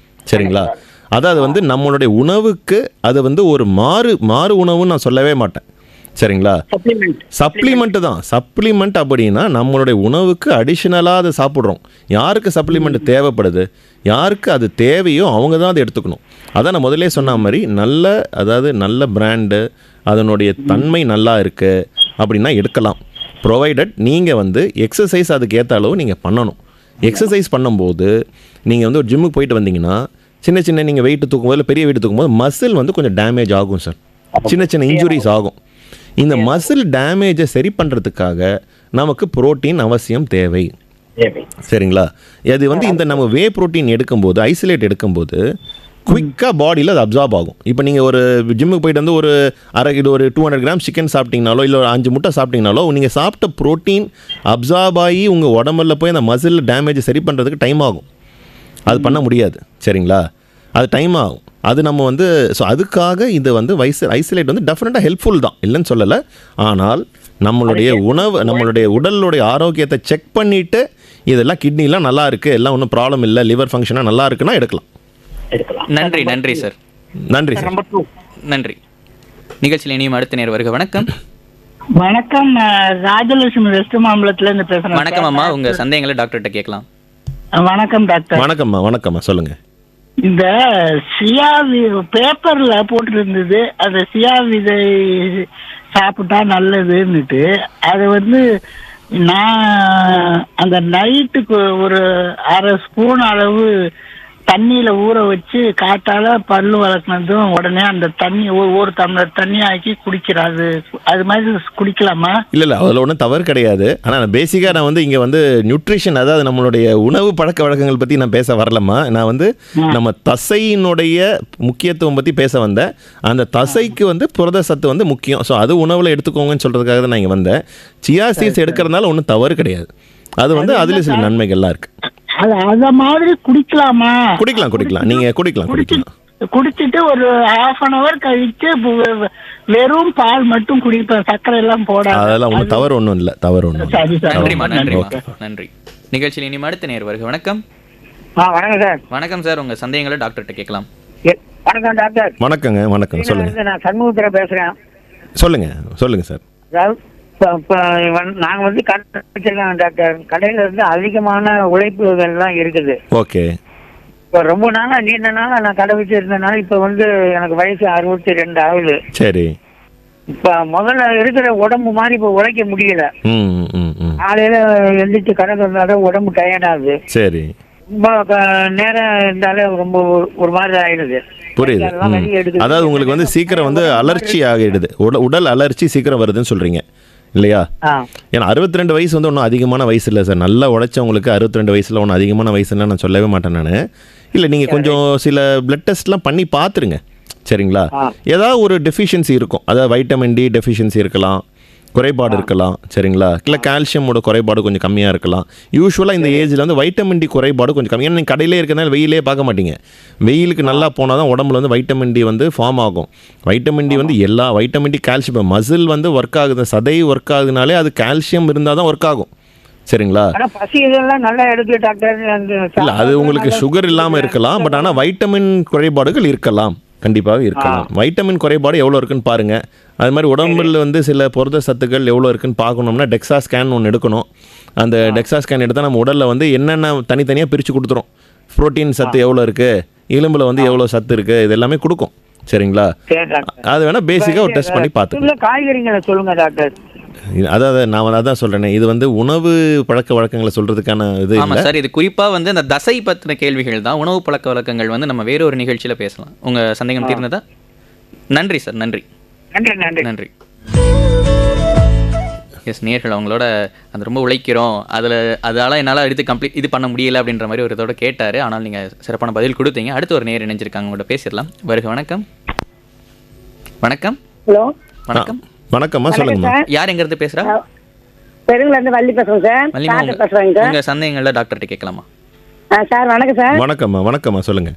சரிங்களா? அதாவது வந்து நம்மளுடைய உணவுக்கு அது வந்து ஒரு மாறு உணவுன்னு நான் சொல்லவே மாட்டேன். சரிங்களா? சப்ளிமெண்ட் தான். சப்ளிமெண்ட் அப்படின்னா நம்மளுடைய உணவுக்கு அடிஷ்னலாக அதை சாப்பிட்றோம். யாருக்கு சப்ளிமெண்ட் தேவைப்படுது, யாருக்கு அது தேவையோ அவங்க தான் அதை எடுத்துக்கணும். அதான் நான் முதலே சொன்ன மாதிரி நல்ல பிராண்டு, அதனுடைய தன்மை நல்லா இருக்குது அப்படின்னா எடுக்கலாம். ப்ரொவைடட் நீங்கள் வந்து எக்ஸசைஸ் அதுக்கு ஏற்ற அளவு நீங்கள் பண்ணணும். எக்ஸசைஸ் பண்ணும்போது நீங்கள் வந்து ஒரு ஜிம்முக்கு போயிட்டு வந்தீங்கன்னா சின்ன நீங்கள் வெயிட் தூக்கும்போது இல்லை பெரிய வெயிட் தூக்கும்போது மசில் வந்து கொஞ்சம் டேமேஜ் ஆகும் சார். சின்ன இன்ஜுரிஸ் ஆகும். இந்த மசில் டேமேஜை சரி பண்ணுறதுக்காக நமக்கு புரோட்டீன் அவசியம் தேவை. சரிங்களா? அது வந்து இந்த நம்ம வே புரோட்டீன் எடுக்கும்போது, ஐசோலேட் எடுக்கும்போது குயிக்காக பாடியில் அது அப்சார்ப் ஆகும். இப்போ நீங்கள் ஒரு ஜிம்முக்கு போயிட்டு வந்து ஒரு அரை கிலோ ஒரு 200 கிராம் சிக்கன் சாப்பிட்டீங்கனாலோ இல்லை ஒரு 5 முட்டை சாப்பிட்டீங்கனாலோ நீங்கள் சாப்பிட்ட புரோட்டீன் அப்சார்ப் ஆகி உங்கள் உடம்புல போய் அந்த மசில் டேமேஜை சரி பண்ணுறதுக்கு டைம் ஆகும். அது பண்ண முடியாது. சரிங்களா? அது டைம் ஆகும். அது நம்ம வந்து ஸோ அதுக்காக இது வந்து ஐசோலேட் வந்து டெஃபினட்டாக ஹெல்ப்ஃபுல் தான், இல்லைன்னு சொல்லலை. ஆனால் நம்மளுடைய உணவு, நம்மளுடைய உடலுடைய ஆரோக்கியத்தை செக் பண்ணிவிட்டு இதெல்லாம் கிட்னிலாம் நல்லா இருக்குது, எல்லாம் ஒன்றும் ப்ராப்ளம் இல்லை, லிவர் ஃபங்க்ஷனாக நல்லா இருக்குன்னா எடுக்கலாம். நன்றி சார். நன்றி சார். நன்றி. நிகழ்ச்சியில் இனியும் அடுத்த நேர் வருக. வணக்கம். வணக்கம், ராஜலட்சுமி வெஸ்ட் மாம்பலத்துல இருந்து பேசுறேன். வணக்கம் அம்மா. உங்க சந்தேகங்களை டாக்டர்கிட்ட கேட்கலாம். வணக்கம் டாக்டர். வணக்கம்மா சொல்லுங்க. இந்த சியா பேப்பர்ல போட்டு இருந்தது, அந்த சியா விதை சாப்பிட்டா நல்லதுன்னுட்டு, அது வந்து நான் அந்த நைட்டுக்கு ஒரு 1/2 ஸ்பூன் அளவு தண்ணியில ஊற வச்சு காட்டால பல்லு வளர்க்கனதும் உடனே அந்த தண்ணி ஒரு டம்ளர் தண்ணி ஆக்கி குடிக்கிறாரு. அது மாதிரி குடிக்கலாமா? இல்லை, அதில் ஒன்றும் தவறு கிடையாது. ஆனால் பேசிக்காக நான் வந்து இங்கே வந்து நியூட்ரிஷன், அதாவது நம்மளுடைய உணவு பழக்க வழக்கங்கள் பற்றி நான் பேச வரலம்மா. நான் வந்து நம்ம தசையினுடைய முக்கியத்துவம் பற்றி பேச வந்தேன். அந்த தசைக்கு வந்து புரத சத்து வந்து முக்கியம். ஸோ அது உணவில் எடுத்துக்கோங்கன்னு சொல்கிறதுக்காக தான் நான் இங்கே வந்தேன். சியா சீட்ஸ் எடுக்கிறதுனால ஒன்றும் தவறு கிடையாது. அது வந்து அதில் சில நன்மைகள்லாம் இருக்குது. அத மாதிரி குடிக்கலாமா? குடிக்கலாம். நீங்க குடிக்கலாம். குடிச்சிட்டு ஒரு 1/2 அன் அவர் கழிச்சு வெறும் பால் மட்டும் குடிப்பேன், சர்க்கரை எல்லாம் போட. அதெல்லாம் ஒன்றும் தவறு ஒன்றும் இல்லை. நன்றி. நிகழ்ச்சியில் இனி அடுத்த நேர் வருக. வணக்கம். வணக்கம் சார். வணக்கம் சார். உங்க சந்தேகங்களை டாக்டர்கிட்ட கேட்கலாம். வணக்கம் டாக்டர். வணக்கம். சொல்லுங்க. நான் சண்முகத்துல பேசுறேன். சொல்லுங்க சார். நாங்க வந்து கடை வச்சிருக்கோம் டாக்டர். கடையில இருந்து அதிகமான உழைப்புகள்லாம் இருக்குது. ஓகே. இப்போ ரொம்ப நாளா நீண்ட நாளா நான் கடை வச்சிருந்தனால இப்ப வந்து எனக்கு வயசு 62 ஆகுது. சரி. இப்ப முதல்ல இருக்கிற உடம்பு மாதிரி இப்ப உழைக்க முடியல. காலையில எழுந்திரிச்சு கடை தந்தாதான் உடம்பு டயர்ட் ஆகுது. சரி. ரொம்ப நேரம் இருந்தாலே ரொம்ப ஒரு மாதிரி ஆயிடுது. புரியுது. அதாவது உங்களுக்கு வந்து சீக்கிரம் வந்து அலர்ச்சி ஆகிடுது, உடல் அலர்ச்சி சீக்கிரம் வருதுன்னு சொல்றீங்க இல்லையா? ஏன்னா 62 வயசு வந்து ஒன்றும் அதிகமான வயசு இல்லை சார். நல்லா உழைச்சவங்களுக்கு 62 வயசுல ஒன்றும் அதிகமான வயசுல நான் சொல்லவே மாட்டேன் நான். இல்லை, நீங்கள் கொஞ்சம் சில பிளட் டெஸ்ட்லாம் பண்ணி பார்த்துருங்க சரிங்களா? ஏதாவது ஒரு டெஃபிஷியன்சி இருக்கும், அதாவது வைட்டமின் டி டெஃபிஷியன்சி இருக்கலாம், குறைபாடு இருக்கலாம் சரிங்களா? இல்லை கால்சியமோட குறைபாடு கொஞ்சம் கம்மியாக இருக்கலாம். யூஸ்வலாக இந்த ஏஜில் வந்து வைட்டமின் டி குறைபாடு கொஞ்சம் கம்மி. ஏன்னா நீங்கள் கடையிலே இருக்கிறதுனால வெயிலே பார்க்க மாட்டீங்க. வெயிலுக்கு நல்லா போனால் தான் உடம்புல வந்து வைட்டமின் டி வந்து ஃபார்ம் ஆகும். வைட்டமின் டி வந்து எல்லா வைட்டமின் டி கால்சியம், மசில் வந்து ஒர்க் ஆகுது, சதை ஒர்க் ஆகுதுனாலே அது கால்சியம் இருந்தால் தான் ஒர்க் ஆகும் சரிங்களா? இல்லை, அது உங்களுக்கு சுகர் இல்லாமல் இருக்கலாம், பட் ஆனால் வைட்டமின் குறைபாடுகள் இருக்கலாம், கண்டிப்பாக இருக்கலாம். வைட்டமின் குறைபாடு எவ்வளோ இருக்குன்னு பாருங்கள். அது மாதிரி உடம்புல வந்து சில புரத சத்துக்கள் எவ்வளோ இருக்குன்னு பார்க்கணும்னா டெக்ஸா ஸ்கேன் ஒன்று எடுக்கணும். அந்த டெக்ஸா ஸ்கேன் எடுத்தால் நம்ம உடலில் வந்து என்னென்ன தனித்தனியாக பிரித்து கொடுத்துரும். புரோட்டீன் சத்து எவ்வளோ இருக்குது, எலும்பில் வந்து எவ்வளோ சத்து இருக்குது, இது எல்லாமே கொடுக்கும் சரிங்களா? அது வேணால் பேசிக்காக ஒரு டெஸ்ட் பண்ணி பார்த்துக்கலாம். காய்கறிகளை சொல்லுங்க டாக்டர். அதாவது நான் அதான் சொல்கிறேன், இது வந்து உணவு பழக்க வழக்கங்களை சொல்கிறதுக்கான இது. ஆமாம் சார், இது குறிப்பாக வந்து அந்த தசை பற்றின கேள்விகள் தான். உணவு பழக்க வழக்கங்கள் வந்து நம்ம வேற ஒரு நிகழ்ச்சியில் பேசலாம். உங்கள் சந்தேகம் தீர்ந்ததா? நன்றி சார். நன்றி நன்றி. நன்றி. எஸ், நேர்கள் அவங்களோட அது ரொம்ப உழைக்கிறோம், அதால் என்னால் எடுத்து இது பண்ண முடியல அப்படின்ற மாதிரி ஒரு இதோட கேட்டார். ஆனால் நீங்கள் சிறப்பான பதில் கொடுத்தீங்க. அடுத்து ஒரு நேர் இணைஞ்சிருக்காங்க, உங்கள்கிட்ட பேசிடலாம். வருக. வணக்கம். வணக்கம். ஹலோ. வணக்கம். வணக்கம்மா, சொல்லுங்க. யார் எங்க இருந்து பேசுறா? பெருங்குல இருந்து வள்ளி பேசுறேன் சார். டாக்டர் பேசுறேங்க. உங்க சந்தேகங்கள டாக்டர்ட்ட கேட்கலாமா? சார் வணக்கம் சார். வணக்கம்மா சொல்லுங்க.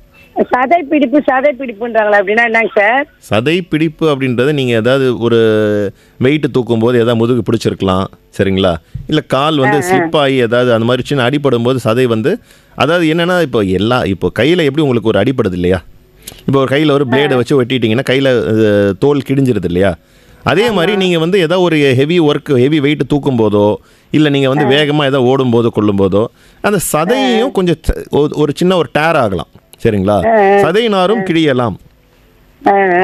சதை பிடிப்புன்றாங்களா, அப்படின்னா என்னங்க சார்? சதை பிடிப்பு அப்படின்றது நீங்கள் ஏதாவது ஒரு வெயிட்டு தூக்கும் போது ஏதாவது முதுகு பிடிச்சிருக்கலாம் சரிங்களா? இல்லை கால் வந்து ஸ்லிப் ஆகி ஏதாவது அந்த மாதிரி சின்ன அடிப்படும் போது சதை வந்து, அதாவது என்னென்னா இப்போ கையில் எப்படி உங்களுக்கு ஒரு அடிப்படுது இல்லையா? இப்போ ஒரு கையில் ஒரு பிளேடை வச்சு வெட்டிட்டிங்கன்னா கையில் தோல் கிழிஞ்சிருது இல்லையா? அதே மாதிரி நீங்கள் வந்து ஏதோ ஒரு ஹெவி வெயிட்டு தூக்கும் போதோ, இல்லை நீங்கள் வந்து வேகமாக ஏதோ ஓடும்போதோ கொள்ளும்போதோ அந்த சதையையும் கொஞ்சம் ஒரு சின்ன ஒரு டேர் ஆகலாம் சரிங்களா? சதை நாரும் கிழியலாம்.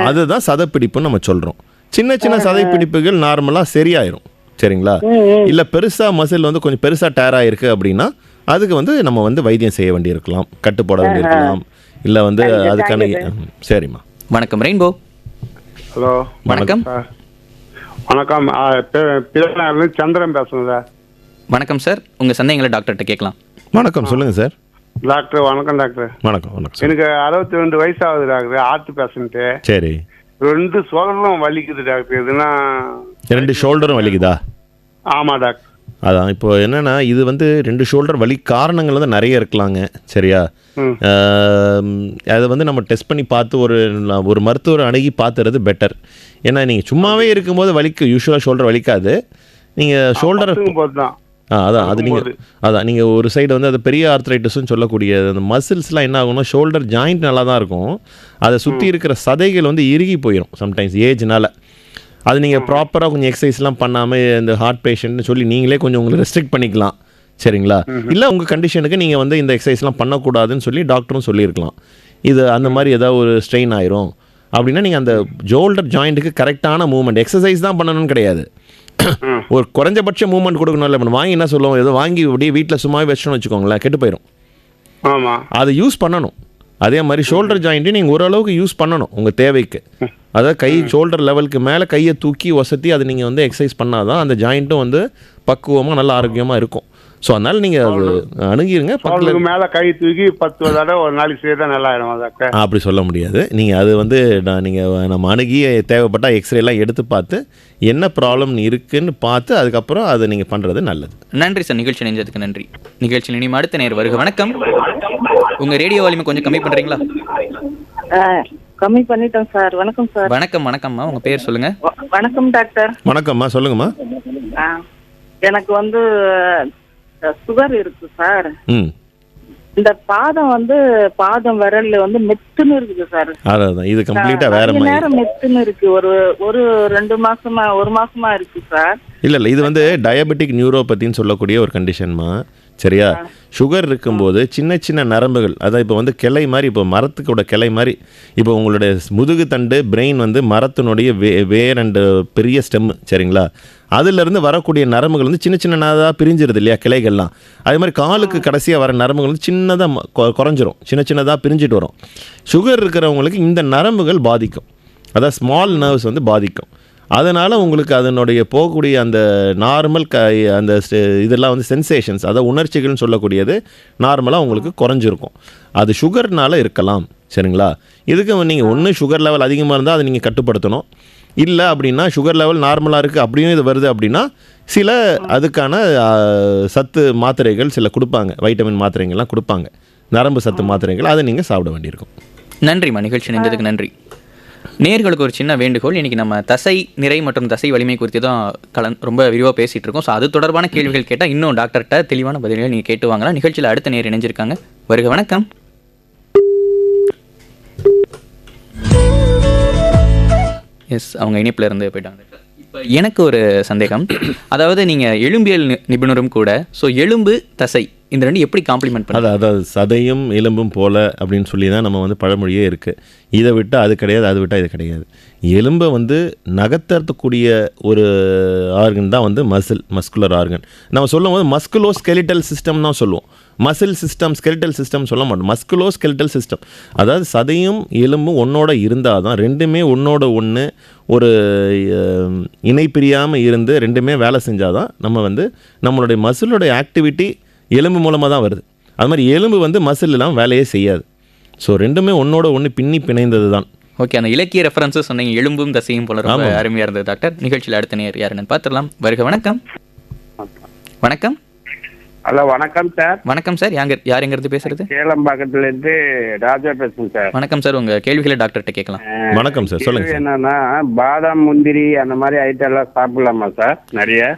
அதுதான் சதைப்பிடிப்புன்னு நம்ம சொல்கிறோம். சின்ன சின்ன சதைப்பிடிப்புகள் நார்மலாக சரியாயிரும் சரிங்களா? இல்லை பெருசாக மசில் வந்து கொஞ்சம் பெருசாக டேர் ஆகிருக்கு அப்படின்னா அதுக்கு வந்து நம்ம வந்து வைத்தியம் செய்ய வேண்டியிருக்கலாம், கட்டுப்போட வேண்டியிருக்கலாம், இல்லை வந்து அதுக்கான. சரிம்மா. வணக்கம். ரெயின்போ. ஹலோ. வணக்கம். வணக்கம். சந்திரன் பேசுகிறேன் சார். வணக்கம் சார், உங்கள் சந்தேகங்களை டாக்டர்கிட்ட கேட்கலாம். வணக்கம், சொல்லுங்கள் சார். டாக்டர் வணக்கம். டாக்டர் வணக்கம். எனக்கு 62 வயசு ஆகுது டாக்டர். Heart patient. சரி. 2 ஷோல்டரும் வலிக்குது டாக்டர். எதுனா 2 ஷோல்டரும் வலிக்குதா? ஆமாம் டாக்டர். அதான் இப்போ என்னென்னா, இது வந்து 2 ஷோல்டர் வலி காரணங்கள் வந்து நிறைய இருக்கலாங்க சரியா? அதை வந்து நம்ம டெஸ்ட் பண்ணி பார்த்து ஒரு மருத்துவர் அணுகி பார்த்துறது பெட்டர். ஏன்னா நீங்கள் சும்மாவே இருக்கும்போது யூஸ்வலாக ஷோல்டர் வலிக்காது. நீங்கள் ஷோல்டர் நீங்கள் ஒரு சைடு வந்து அது பெரிய ஆர்த்ரைட்டிஸ்ன்னு சொல்லக்கூடிய அந்த மசில்ஸ்லாம் என்ன ஆகும்னா, ஷோல்டர் ஜாயிண்ட் நல்லா தான் இருக்கும், அதை சுற்றி இருக்கிற சதைகள் வந்து இறுகி போயிடும் சம்டைம்ஸ் ஏஜ்னால். அது நீங்கள் ப்ராப்பராக கொஞ்சம் எக்ஸசைஸ்லாம் பண்ணாமல் இந்த ஹார்ட் பேஷண்ட்னு சொல்லி நீங்களே கொஞ்சம் உங்களை ரெஸ்ட்ரிக்ட் பண்ணிக்கலாம் சரிங்களா? இல்லை உங்கள் கண்டிஷனுக்கு நீங்கள் வந்து இந்த எக்ஸசைஸ்லாம் பண்ணக்கூடாதுன்னு சொல்லி டாக்டரும் சொல்லியிருக்கலாம். இது அந்த மாதிரி ஏதாவது ஒரு ஸ்ட்ரெயின் ஆயிரும் அப்படின்னா நீங்கள் அந்த ஷோல்டர் ஜாயிண்ட்டுக்கு கரெக்டான மூவ்மெண்ட், எக்ஸசைஸ் தான் பண்ணணும்னு கிடையாது, ஒரு குறைஞ்சபட்ச மூவ்மெண்ட் கொடுக்கணும். இல்லை வாங்கி என்ன சொல்லுவோம், ஏதோ வாங்கி அப்படியே வீட்டில் சும்மாவே வச்சோன்னு வச்சுக்கோங்களேன், கெட்டு போயிடும். ஆமாம், அதை யூஸ் பண்ணணும். அதே மாதிரி ஷோல்டர் ஜாயிண்ட்டையும் நீங்கள் ஓரளவுக்கு யூஸ் பண்ணணும் உங்கள் தேவைக்கு. அதாவது கை ஷோல்டர் லெவலுக்கு மேலே கையை தூக்கி வசதி அதை நீங்கள் வந்து எக்ஸசைஸ் பண்ணாதான் அந்த ஜாயிண்ட்டும் வந்து பக்குவமாக நல்ல ஆரோக்கியமாக இருக்கும். ஸோ அதனால நீங்கள் அது அணுகிருங்க. பக்கத்துக்கு மேலே கை தூக்கி 10 தடவை ஒரு நாளைக்கு செய்தால் நல்லா ஆகிடும். அப்படி சொல்ல முடியாது. நீங்கள் அது வந்து நம்ம அணுகி தேவைப்பட்டால் எக்ஸ்ரேலாம் எடுத்து பார்த்து என்ன ப்ராப்ளம் இருக்குன்னு பார்த்து அதுக்கப்புறம் அதை நீங்கள் பண்ணுறது நல்லது. நன்றி சார், நிகழ்ச்சி நினைஞ்சதுக்கு நன்றி. நிகழ்ச்சியில் இனிமே அடுத்த நேர் வருக. வணக்கம். உங்கள் ரேடியோ வால்யூமை கொஞ்சம் கம்மி பண்ணுறீங்களா? கம்மி பண்ணிட்டோம் சார். வணக்கம் சார். வணக்கம்மா, உங்கள் பேர் சொல்லுங்கள். வணக்கம் டாக்டர். வணக்கம்மா, சொல்லுங்கம்மா. எனக்கு வந்து சுகர் இருக்கு சார். இந்த பாதம் விரல்ல வந்து மெத்துன்னு இருக்குது சார். அதான் இது கம்ப்ளீட்டா வேற மாதிரி நேரம் மெத்துன்னு இருக்கு. ஒரு 2 மாசமா 1 மாசமா இருக்கு சார். இல்ல இது வந்து டயபெட்டிக் நியூரோபதின்னு சொல்லக்கூடிய ஒரு கண்டிஷன்மா. சரியா? சுகர் இருக்கும்போது சின்ன சின்ன நரம்புகள், அதான் இப்போ வந்து கிளை மாதிரி, இப்போ மரத்துக்கோட கிளை மாதிரி, இப்போ உங்களுடைய முதுகு தண்டு பிரெயின் வந்து மரத்தினுடைய வேர் அண்டு பெரிய ஸ்டெம்மு, சரிங்களா? அதிலிருந்து வரக்கூடிய நரம்புகள் வந்து சின்ன சின்னதாக பிரிஞ்சிருது இல்லையா, கிளைகள்லாம். அதே மாதிரி காலுக்கு கடைசியாக வர நரம்புகள் வந்து சின்னதாக குறைஞ்சிரும், சின்ன சின்னதாக பிரிஞ்சிட்டு வரும். சுகர் இருக்கிறவங்களுக்கு இந்த நரம்புகள் பாதிக்கும், அதாவது ஸ்மால் நர்வ்ஸ் வந்து பாதிக்கும். அதனால் உங்களுக்கு அதனுடைய போகக்கூடிய அந்த நார்மல் அந்த இதெல்லாம் வந்து சென்சேஷன்ஸ், அதாவது உணர்ச்சிகள்னு சொல்லக்கூடியது நார்மலாக உங்களுக்கு குறைஞ்சிருக்கும். அது சுகர்னால் இருக்கலாம், சரிங்களா? இதுக்கு நீங்கள் ஒன்று சுகர் லெவல் அதிகமாக இருந்தால் அதை நீங்கள் கட்டுப்படுத்தணும். இல்லை அப்படின்னா சுகர் லெவல் நார்மலாக இருக்குது அப்படியும் இது வருது அப்படின்னா சில அதுக்கான சத்து மாத்திரைகள் சில கொடுப்பாங்க, வைட்டமின் மாத்திரைகள்லாம் கொடுப்பாங்க, நரம்பு சத்து மாத்திரைகள், அதை நீங்கள் சாப்பிட வேண்டியிருக்கும். நன்றிம்மா, நிகழ்ச்சி நின்றதுக்கு நன்றி. நேர்களுக்கு ஒரு சின்ன வேண்டுகோள், இன்றைக்கி நம்ம தசை நிறை மற்றும் தசை வலிமை குறித்து தான் ரொம்ப விரிவாக பேசிகிட்டு இருக்கோம். ஸோ அது தொடர்பான கேள்விகள் கேட்டால் இன்னும் டாக்டர்கிட்ட தெளிவான பதில்களை நீங்கள் கேட்டு வாங்கலாம். நிகழ்ச்சியில் அடுத்த நேர் இணைஞ்சிருக்காங்க. வருக, வணக்கம். எஸ், அவங்க இணைப்பில் இருந்து போயிட்டாங்க. இப்போ எனக்கு ஒரு சந்தேகம், அதாவது நீங்கள் எலும்பியல் நிபுணரும் கூட, ஸோ எலும்பு தசை இந்த ரெண்டு எப்படி காம்ப்ளிமெண்ட் பண்ண? அதாவது சதையும் எலும்பும் போல அப்படின்னு சொல்லி தான் நம்ம வந்து பழமொழியே இருக்குது. இதை விட்டால் அது கிடையாது, அது விட்டால் இது கிடையாது. எலும்பை வந்து நகர்த்தக்கூடிய ஒரு ஆர்கன் தான் வந்து மஸ்குலர் ஆர்கன். நம்ம சொல்லும் போது மஸ்குலோ ஸ்கெலிட்டல் சிஸ்டம் தான் சொல்லுவோம், மசில் சிஸ்டம் ஸ்கெலிட்டல் சிஸ்டம் சொல்ல மாட்டோம், மஸ்குலோ ஸ்கெலிட்டல் சிஸ்டம். அதாவது சதையும் எலும்பும் ஒன்றோட இருந்தால் தான், ரெண்டுமே ஒன்றோட ஒன்று ஒரு இணை பிரியாமல் இருந்து ரெண்டுமே வேலை செஞ்சால் தான் நம்ம வந்து நம்மளுடைய மசிலோடைய ஆக்டிவிட்டி எலும்பு மூலமாக தான் வருது. அது மாதிரி எலும்பு வந்து மசில் இல்லாமல் வேலையே செய்யாது. ஸோ ரெண்டுமே ஒன்றோட ஒன்று பின்னி பிணைந்தது தான். ஓகே, அந்த இலக்கிய ரெஃபரன்ஸும் சொன்னீங்க, எலும்பும் தசையும் போல ரொம்ப அருமையாக இருந்தது டாக்டர். நிகழ்ச்சியில் அடுத்த நேர் யாருன்னு பார்த்துடலாம். வருக, வணக்கம். வணக்கம். ஹலோ, வணக்கம் சார். வணக்கம் சார், யார் எங்கிறது பேசுறது? சேலம்பாக்கத்துலேருந்து ராஜா பேசுகிறேன் சார். வணக்கம் சார், உங்கள் கேள்விகளை டாக்டர்கிட்ட கேட்கலாம். வணக்கம் சார், சொல்லுங்கள். என்னன்னா, பாதாம் முந்திரி அந்த மாதிரி ஐட்டம் எல்லாம் சாப்பிடலாமா சார்?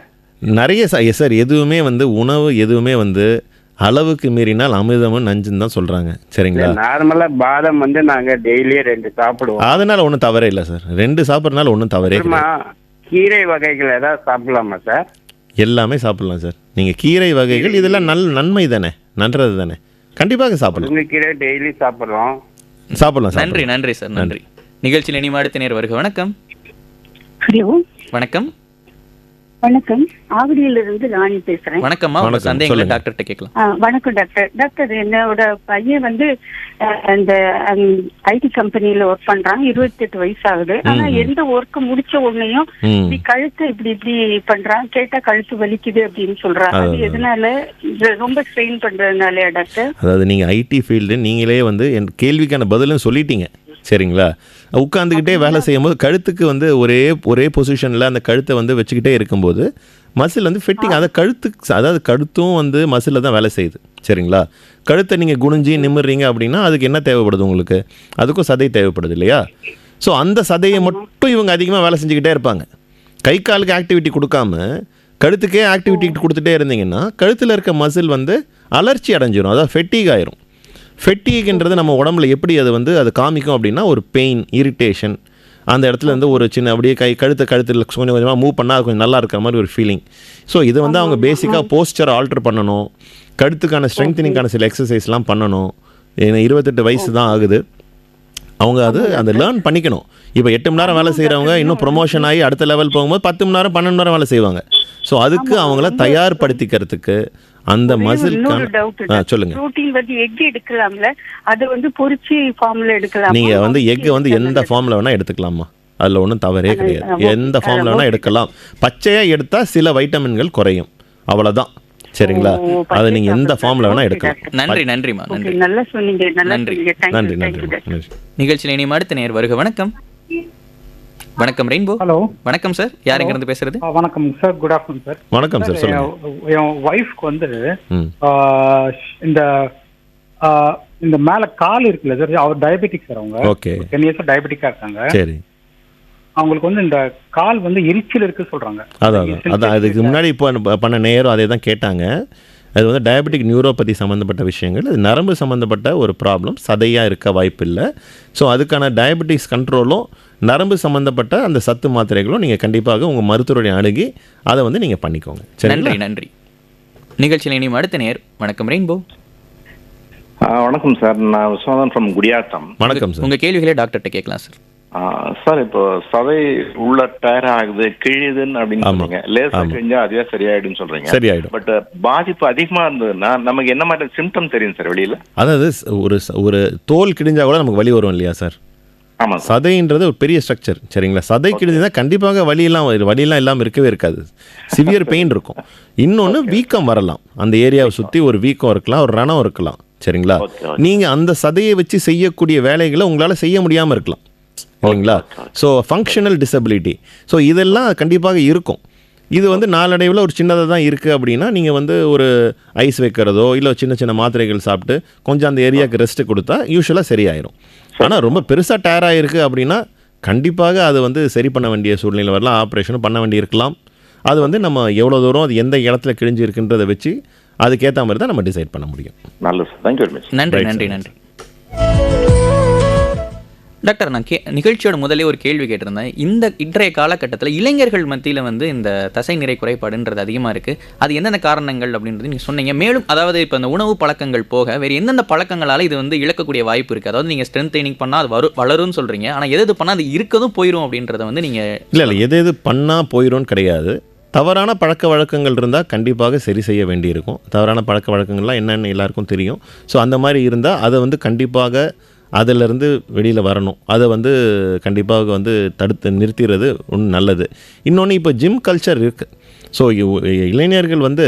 நிறைய சார், எதுவுமே வந்து உணவு எதுவுமே வந்து அளவுக்கு மீறினால் அமிர்தமும் நஞ்சுன்னு தான் சொல்கிறாங்க, சரிங்களா? நார்மலாக பாதாம் வந்து நாங்கள் டெய்லியே 2 சாப்பிடுவோம். அதனால் ஒன்றும் தவறே இல்லை சார், 2 சாப்பிட்றதுனால ஒன்றும் தவறே இல்லை. கீரை வகைகள் ஏதாவது சாப்பிடலாமா சார்? எல்லாமே சாப்பிடலாம் சார். நீங்கள் கீரை வகைகள் இதெல்லாம் நன்மை தானே, நன்றது தானே, கண்டிப்பாக சாப்பிடலாம். கீரை டெய்லி சாப்பிடலாம். நன்றி நன்றி சார், நன்றி. நிகழ்ச்சியில் இனி அடுத்த நேர் வருக, வணக்கம். ஹலோ, வணக்கம். வணக்கம், ஆவடியிலிருந்து ராணி பேசுறேன். வணக்கம்மா, உங்க சந்தேகங்களை டாக்டர்கிட்ட கேட்கலாம். வணக்கம் டாக்டர். டாக்டர், என்னோட பையன் வந்து இந்த ஐடி கம்பெனில ஒர்க் பண்றான், 28 வயசு ஆகுது. ஆனா எந்த ஒர்க் முடிச்ச உடனேயும் கழுத்து இப்படி பண்றான், கேட்டா கழுத்து வலிக்குது அப்படின்னு சொல்றான். அது எதனால? ரொம்ப ஸ்ட்ரெயின் பண்றதுனாலயா டாக்டர்? அதாவது நீங்க ஐடி ஃபீல்டு, நீங்களே வந்து என் கேள்விக்கான பதிலும் சொல்லிட்டீங்க, சரிங்களா? உட்காந்துக்கிட்டே வேலை செய்யும் போது கழுத்துக்கு வந்து ஒரே பொசிஷனில் அந்த கழுத்தை வந்து வச்சுக்கிட்டே இருக்கும்போது மசில் வந்து ஃபிட்டிங், அதை அதாவது கழுத்தும் வந்து மசிலில் தான் வேலை செய்யுது, சரிங்களா? கழுத்தை நீங்கள் குனிஞ்சி நிமிடுறீங்க அப்படின்னா அதுக்கு என்ன தேவைப்படுது உங்களுக்கு? அதுக்கும் சதை தேவைப்படுது இல்லையா? ஸோ அந்த சதையை மட்டும் இவங்க அதிகமாக வேலை செஞ்சுக்கிட்டே இருப்பாங்க. கை காலுக்கு ஆக்டிவிட்டி கொடுக்காம கழுத்துக்கே ஆக்டிவிட்டி கொடுத்துட்டே இருந்தீங்கன்னா கழுத்தில் இருக்க மசில் வந்து அலர்ச்சி அடைஞ்சிடும், அதாவது ஃபெட்டிக் ஆயிரும். ஃபெட்டிக்ன்றது நம்ம உடம்புல எப்படி அது காமிக்கும் அப்படின்னா, ஒரு பெயின், இரிட்டேஷன், அந்த இடத்துல வந்து ஒரு சின்ன அப்படியே கழுத்தில் கொஞ்சம் கொஞ்சமாக மூவ் பண்ணால் கொஞ்சம் நல்லா இருக்கிற மாதிரி ஒரு ஃபீலிங். ஸோ இதை வந்து அவங்க பேசிக்காக போஸ்டர் ஆல்ட்ரு பண்ணணும், கழுத்துக்கான ஸ்ட்ரெங்தனிங்கான சில எக்ஸசைஸ்லாம் பண்ணணும். 28 வயசு தான் ஆகுது, அவங்க அந்த லேர்ன் பண்ணிக்கணும். இப்போ 8 மணி நேரம் வேலை செய்கிறவங்க இன்னும் ப்ரொமோஷன் ஆகி அடுத்த லெவல் போகும்போது 10 மணி நேரம் 12 மணி நேரம் வேலை செய்வாங்க. ஸோ அதுக்கு அவங்கள தயார்படுத்திக்கிறதுக்கு அந்த மசில்கான சொல்லுங்க. புரோட்டீன் வந்து எக் எடுக்கலாம்ல, அது வந்து பொரிச்சு ஃபார்ம்ல எடுக்கலாம். நீங்க வந்து எக் வந்து எந்த ஃபார்ம்ல வேணா எடுத்துக்கலாமா, அதுல ஒன்றும் தவறே கிடையாது. எந்த ஃபார்ம்ல வேணா எடுக்கலாம். பச்சையா எடுத்தா சில வைட்டமின்கள் குறையும், அவ்வளவுதான், சரிங்களா? அதை நீங்க எந்த ஃபார்ம்ல வேணா எடுக்கலாம். நன்றி நன்றிமா, நன்றி. நல்லா சொன்னீங்க, நன்றி நன்றி நன்றி. நிகழ்ச்சியில் இனி அடுத்த நேர் வருக, வணக்கம். வணக்கம் ரெயின்போ. ஹலோ, வணக்கம் சார், யார் எங்க இருந்து பேசுறது? வணக்கம் சார், குட் ஆஃப்டர்நூன் சார். வணக்கம் சார், சொல்லுங்க. என் ஒய்ஃப்க்கு வந்து இந்த மேல கால் இருக்குல்ல சார், அவர் டயபெட்டிக் சார். அவங்க ஓகே 10 இயர்ஸ் டயபெட்டிக்கா இருக்காங்க. சரி. அவங்களுக்கு வந்து இந்த கால் வந்து எரிச்சல் இருக்கு சொல்றாங்க. அதான் அதுக்கு முன்னாடி இப்போ பண்ண நேரம் அதே தான் கேட்டாங்க. அது வந்து டயபெட்டிக் நியூரோபதி சம்மந்தப்பட்ட விஷயங்கள், அது நரம்பு சம்மந்தப்பட்ட ஒரு ப்ராப்ளம், சதையாக இருக்க வாய்ப்பு இல்லை. ஸோ அதுக்கான டயபெட்டிக்ஸ் கண்ட்ரோலும் நரம்பு சம்மந்தப்பட்ட அந்த சத்து மாத்திரைகளும் நீங்கள் கண்டிப்பாக உங்கள் மருத்துவரை அணுகி அதை வந்து நீங்கள் பண்ணிக்கோங்க. நன்றி நன்றி. நிகழ்ச்சியில் இனியும் அடுத்த நேர். வணக்கம் ரெயின்போ. வணக்கம் சார், நான் விஸ்வநாதன் ஃப்ரம் குடியாத்தம். வணக்கம் சார். உங்கள் கேள்விகளே டாக்டர்கிட்ட கேட்கலாம் சார். சார், இப்போ சதை உள்ள டயர் ஆகுது, கிழியுதுன்னு அப்படின்னு சொல்றீங்க. லேசா கிழிஞ்சா அதுவே சரியாயிடுன்னு சொல்றீங்க. சரியாயிடும். பட் பாதிப்பு அதிகமா இருந்ததுன்னா நமக்கு என்ன மாதிரி சிம்டம் தெரியும் சார் வெளியில? அதாவது ஒரு தோல் கிழிஞ்சா கூட நமக்கு வலி வரும் இல்லையா சார்? ஆமாம். சதைன்றது ஒரு பெரிய ஸ்ட்ரக்சர், சரிங்களா? சதை கிழிஞ்சுதான் கண்டிப்பாக வலியெல்லாம் இல்லாமல் இருக்கவே இருக்காது. சிவியர் பெயின் இருக்கும். இன்னொன்று வீக்கம் வரலாம், அந்த ஏரியாவை சுற்றி ஒரு வீக்கம் இருக்கலாம், ஒரு ரணம் இருக்கலாம், சரிங்களா? நீங்கள் அந்த சதையை வச்சு செய்யக்கூடிய வேலைகளை உங்களால் செய்ய முடியாமல் இருக்கலாம், இல்லைங்களா? ஸோ ஃபங்க்ஷனல் டிசபிலிட்டி, ஸோ இதெல்லாம் கண்டிப்பாக இருக்கும். இது வந்து நாளடைவில் ஒரு சின்னதாக தான் இருக்குது அப்படின்னா நீங்கள் வந்து ஒரு ஐஸ் வைக்கிறதோ இல்லை சின்ன சின்ன மாத்திரைகள் சாப்பிட்டு கொஞ்சம் அந்த ஏரியாவுக்கு ரெஸ்ட்டு கொடுத்தா யூஸ்வலாக சரியாயிரும். ஆனால் ரொம்ப பெருசாக டயர் ஆகிருக்கு அப்படின்னா கண்டிப்பாக அது வந்து சரி பண்ண வேண்டிய சூழ்நிலை வரலாம், ஆப்ரேஷனும் பண்ண வேண்டி இருக்கலாம். அது வந்து நம்ம எவ்வளோ தூரம் அது எந்த இடத்துல கிழிஞ்சு இருக்குன்றதை வச்சு அதுக்கேற்ற மாதிரி தான் நம்ம டிசைட் பண்ண முடியும். நல்லது சார், தேங்க்யூ வெரி மச். நன்றி நன்றி நன்றி டாக்டர். நான் நிகழ்ச்சியோட முதலே ஒரு கேள்வி கேட்டிருந்தேன். இன்றைய காலகட்டத்தில் இளைஞர்கள் மத்தியில் வந்து இந்த தசை நிறை குறைபாடுன்றது அதிகமாக இருக்குது. அது எந்தெந்த காரணங்கள் அப்படின்றது நீங்கள் சொன்னீங்க. மேலும் அதாவது இப்போ இந்த உணவு பழக்கங்கள் போக வேறு எந்தெந்த பழக்கங்களால் இது வந்து இழக்கக்கூடிய வாய்ப்பு இருக்குது? அதாவது நீங்கள் ஸ்ட்ரென்த் ட்ரைனிங் பண்ணால் அது வளரும்னு சொல்கிறீங்க, ஆனால் எது பண்ணால் அது இருக்கதும் போயிடும் அப்படின்றத வந்து நீங்கள் இல்லை எது பண்ணால் போயிடும்னு கிடையாது. தவறான பழக்க வழக்கங்கள் இருந்தால் கண்டிப்பாக சரி செய்ய வேண்டியிருக்கும். தவறான பழக்க வழக்கங்கள்லாம் என்னென்னு எல்லாருக்கும் தெரியும். ஸோ அந்த மாதிரி இருந்தால் அதை வந்து கண்டிப்பாக அதிலிருந்து வெளியில் வரணும். அதை வந்து கண்டிப்பாக வந்து தடுத்து நிறுத்திடுறது ஒன்று நல்லது. இன்னொன்று இப்போ ஜிம் கல்ச்சர் இருக்குது. ஸோ இளைஞர்கள் வந்து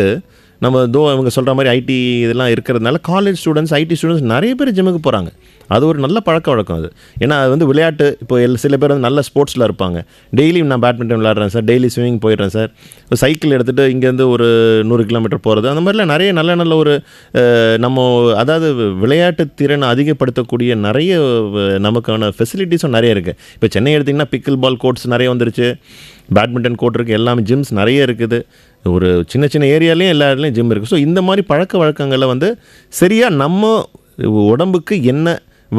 நம்ம அவங்க சொல்கிற மாதிரி ஐடி இதெல்லாம் இருக்கிறதுனால காலேஜ் ஸ்டூடெண்ட்ஸ், ஐடி ஸ்டூடெண்ட்ஸ் நிறைய பேர் ஜிம்முக்கு போகிறாங்க. அது ஒரு நல்ல பழக்க வழக்கம் அது. ஏன்னா அது வந்து விளையாட்டு, இப்போ சில பேர் வந்து நல்ல ஸ்போர்ட்ஸில் இருப்பாங்க. டெய்லியும் நான் பேட்மிண்டன் விளையாடுறேன் சார், டெய்லி ஸ்விம்மிங் போயிடுறேன் சார், சைக்கிள் எடுத்துகிட்டு இங்கேருந்து ஒரு 100 கிலோமீட்டர் போகிறது, அந்த மாதிரிலாம் நிறைய நல்ல ஒரு நம்ம அதாவது விளையாட்டு திறனை அதிகப்படுத்தக்கூடிய நிறைய நமக்கான ஃபெசிலிட்டிஸும் நிறைய இருக்குது. இப்போ சென்னை எடுத்திங்கன்னா பிக்கிள் பால் கோர்ட்ஸ் நிறைய வந்துருச்சு, பேட்மிண்டன் கோர்ட் இருக்குது, எல்லாமே ஜிம்ஸ் நிறைய இருக்குது. ஒரு சின்ன சின்ன ஏரியாலையும் எல்லா இடத்துலையும் ஜிம் இருக்குது. ஸோ இந்த மாதிரி பழக்க வழக்கங்களை வந்து சரியாக நம்ம உடம்புக்கு என்ன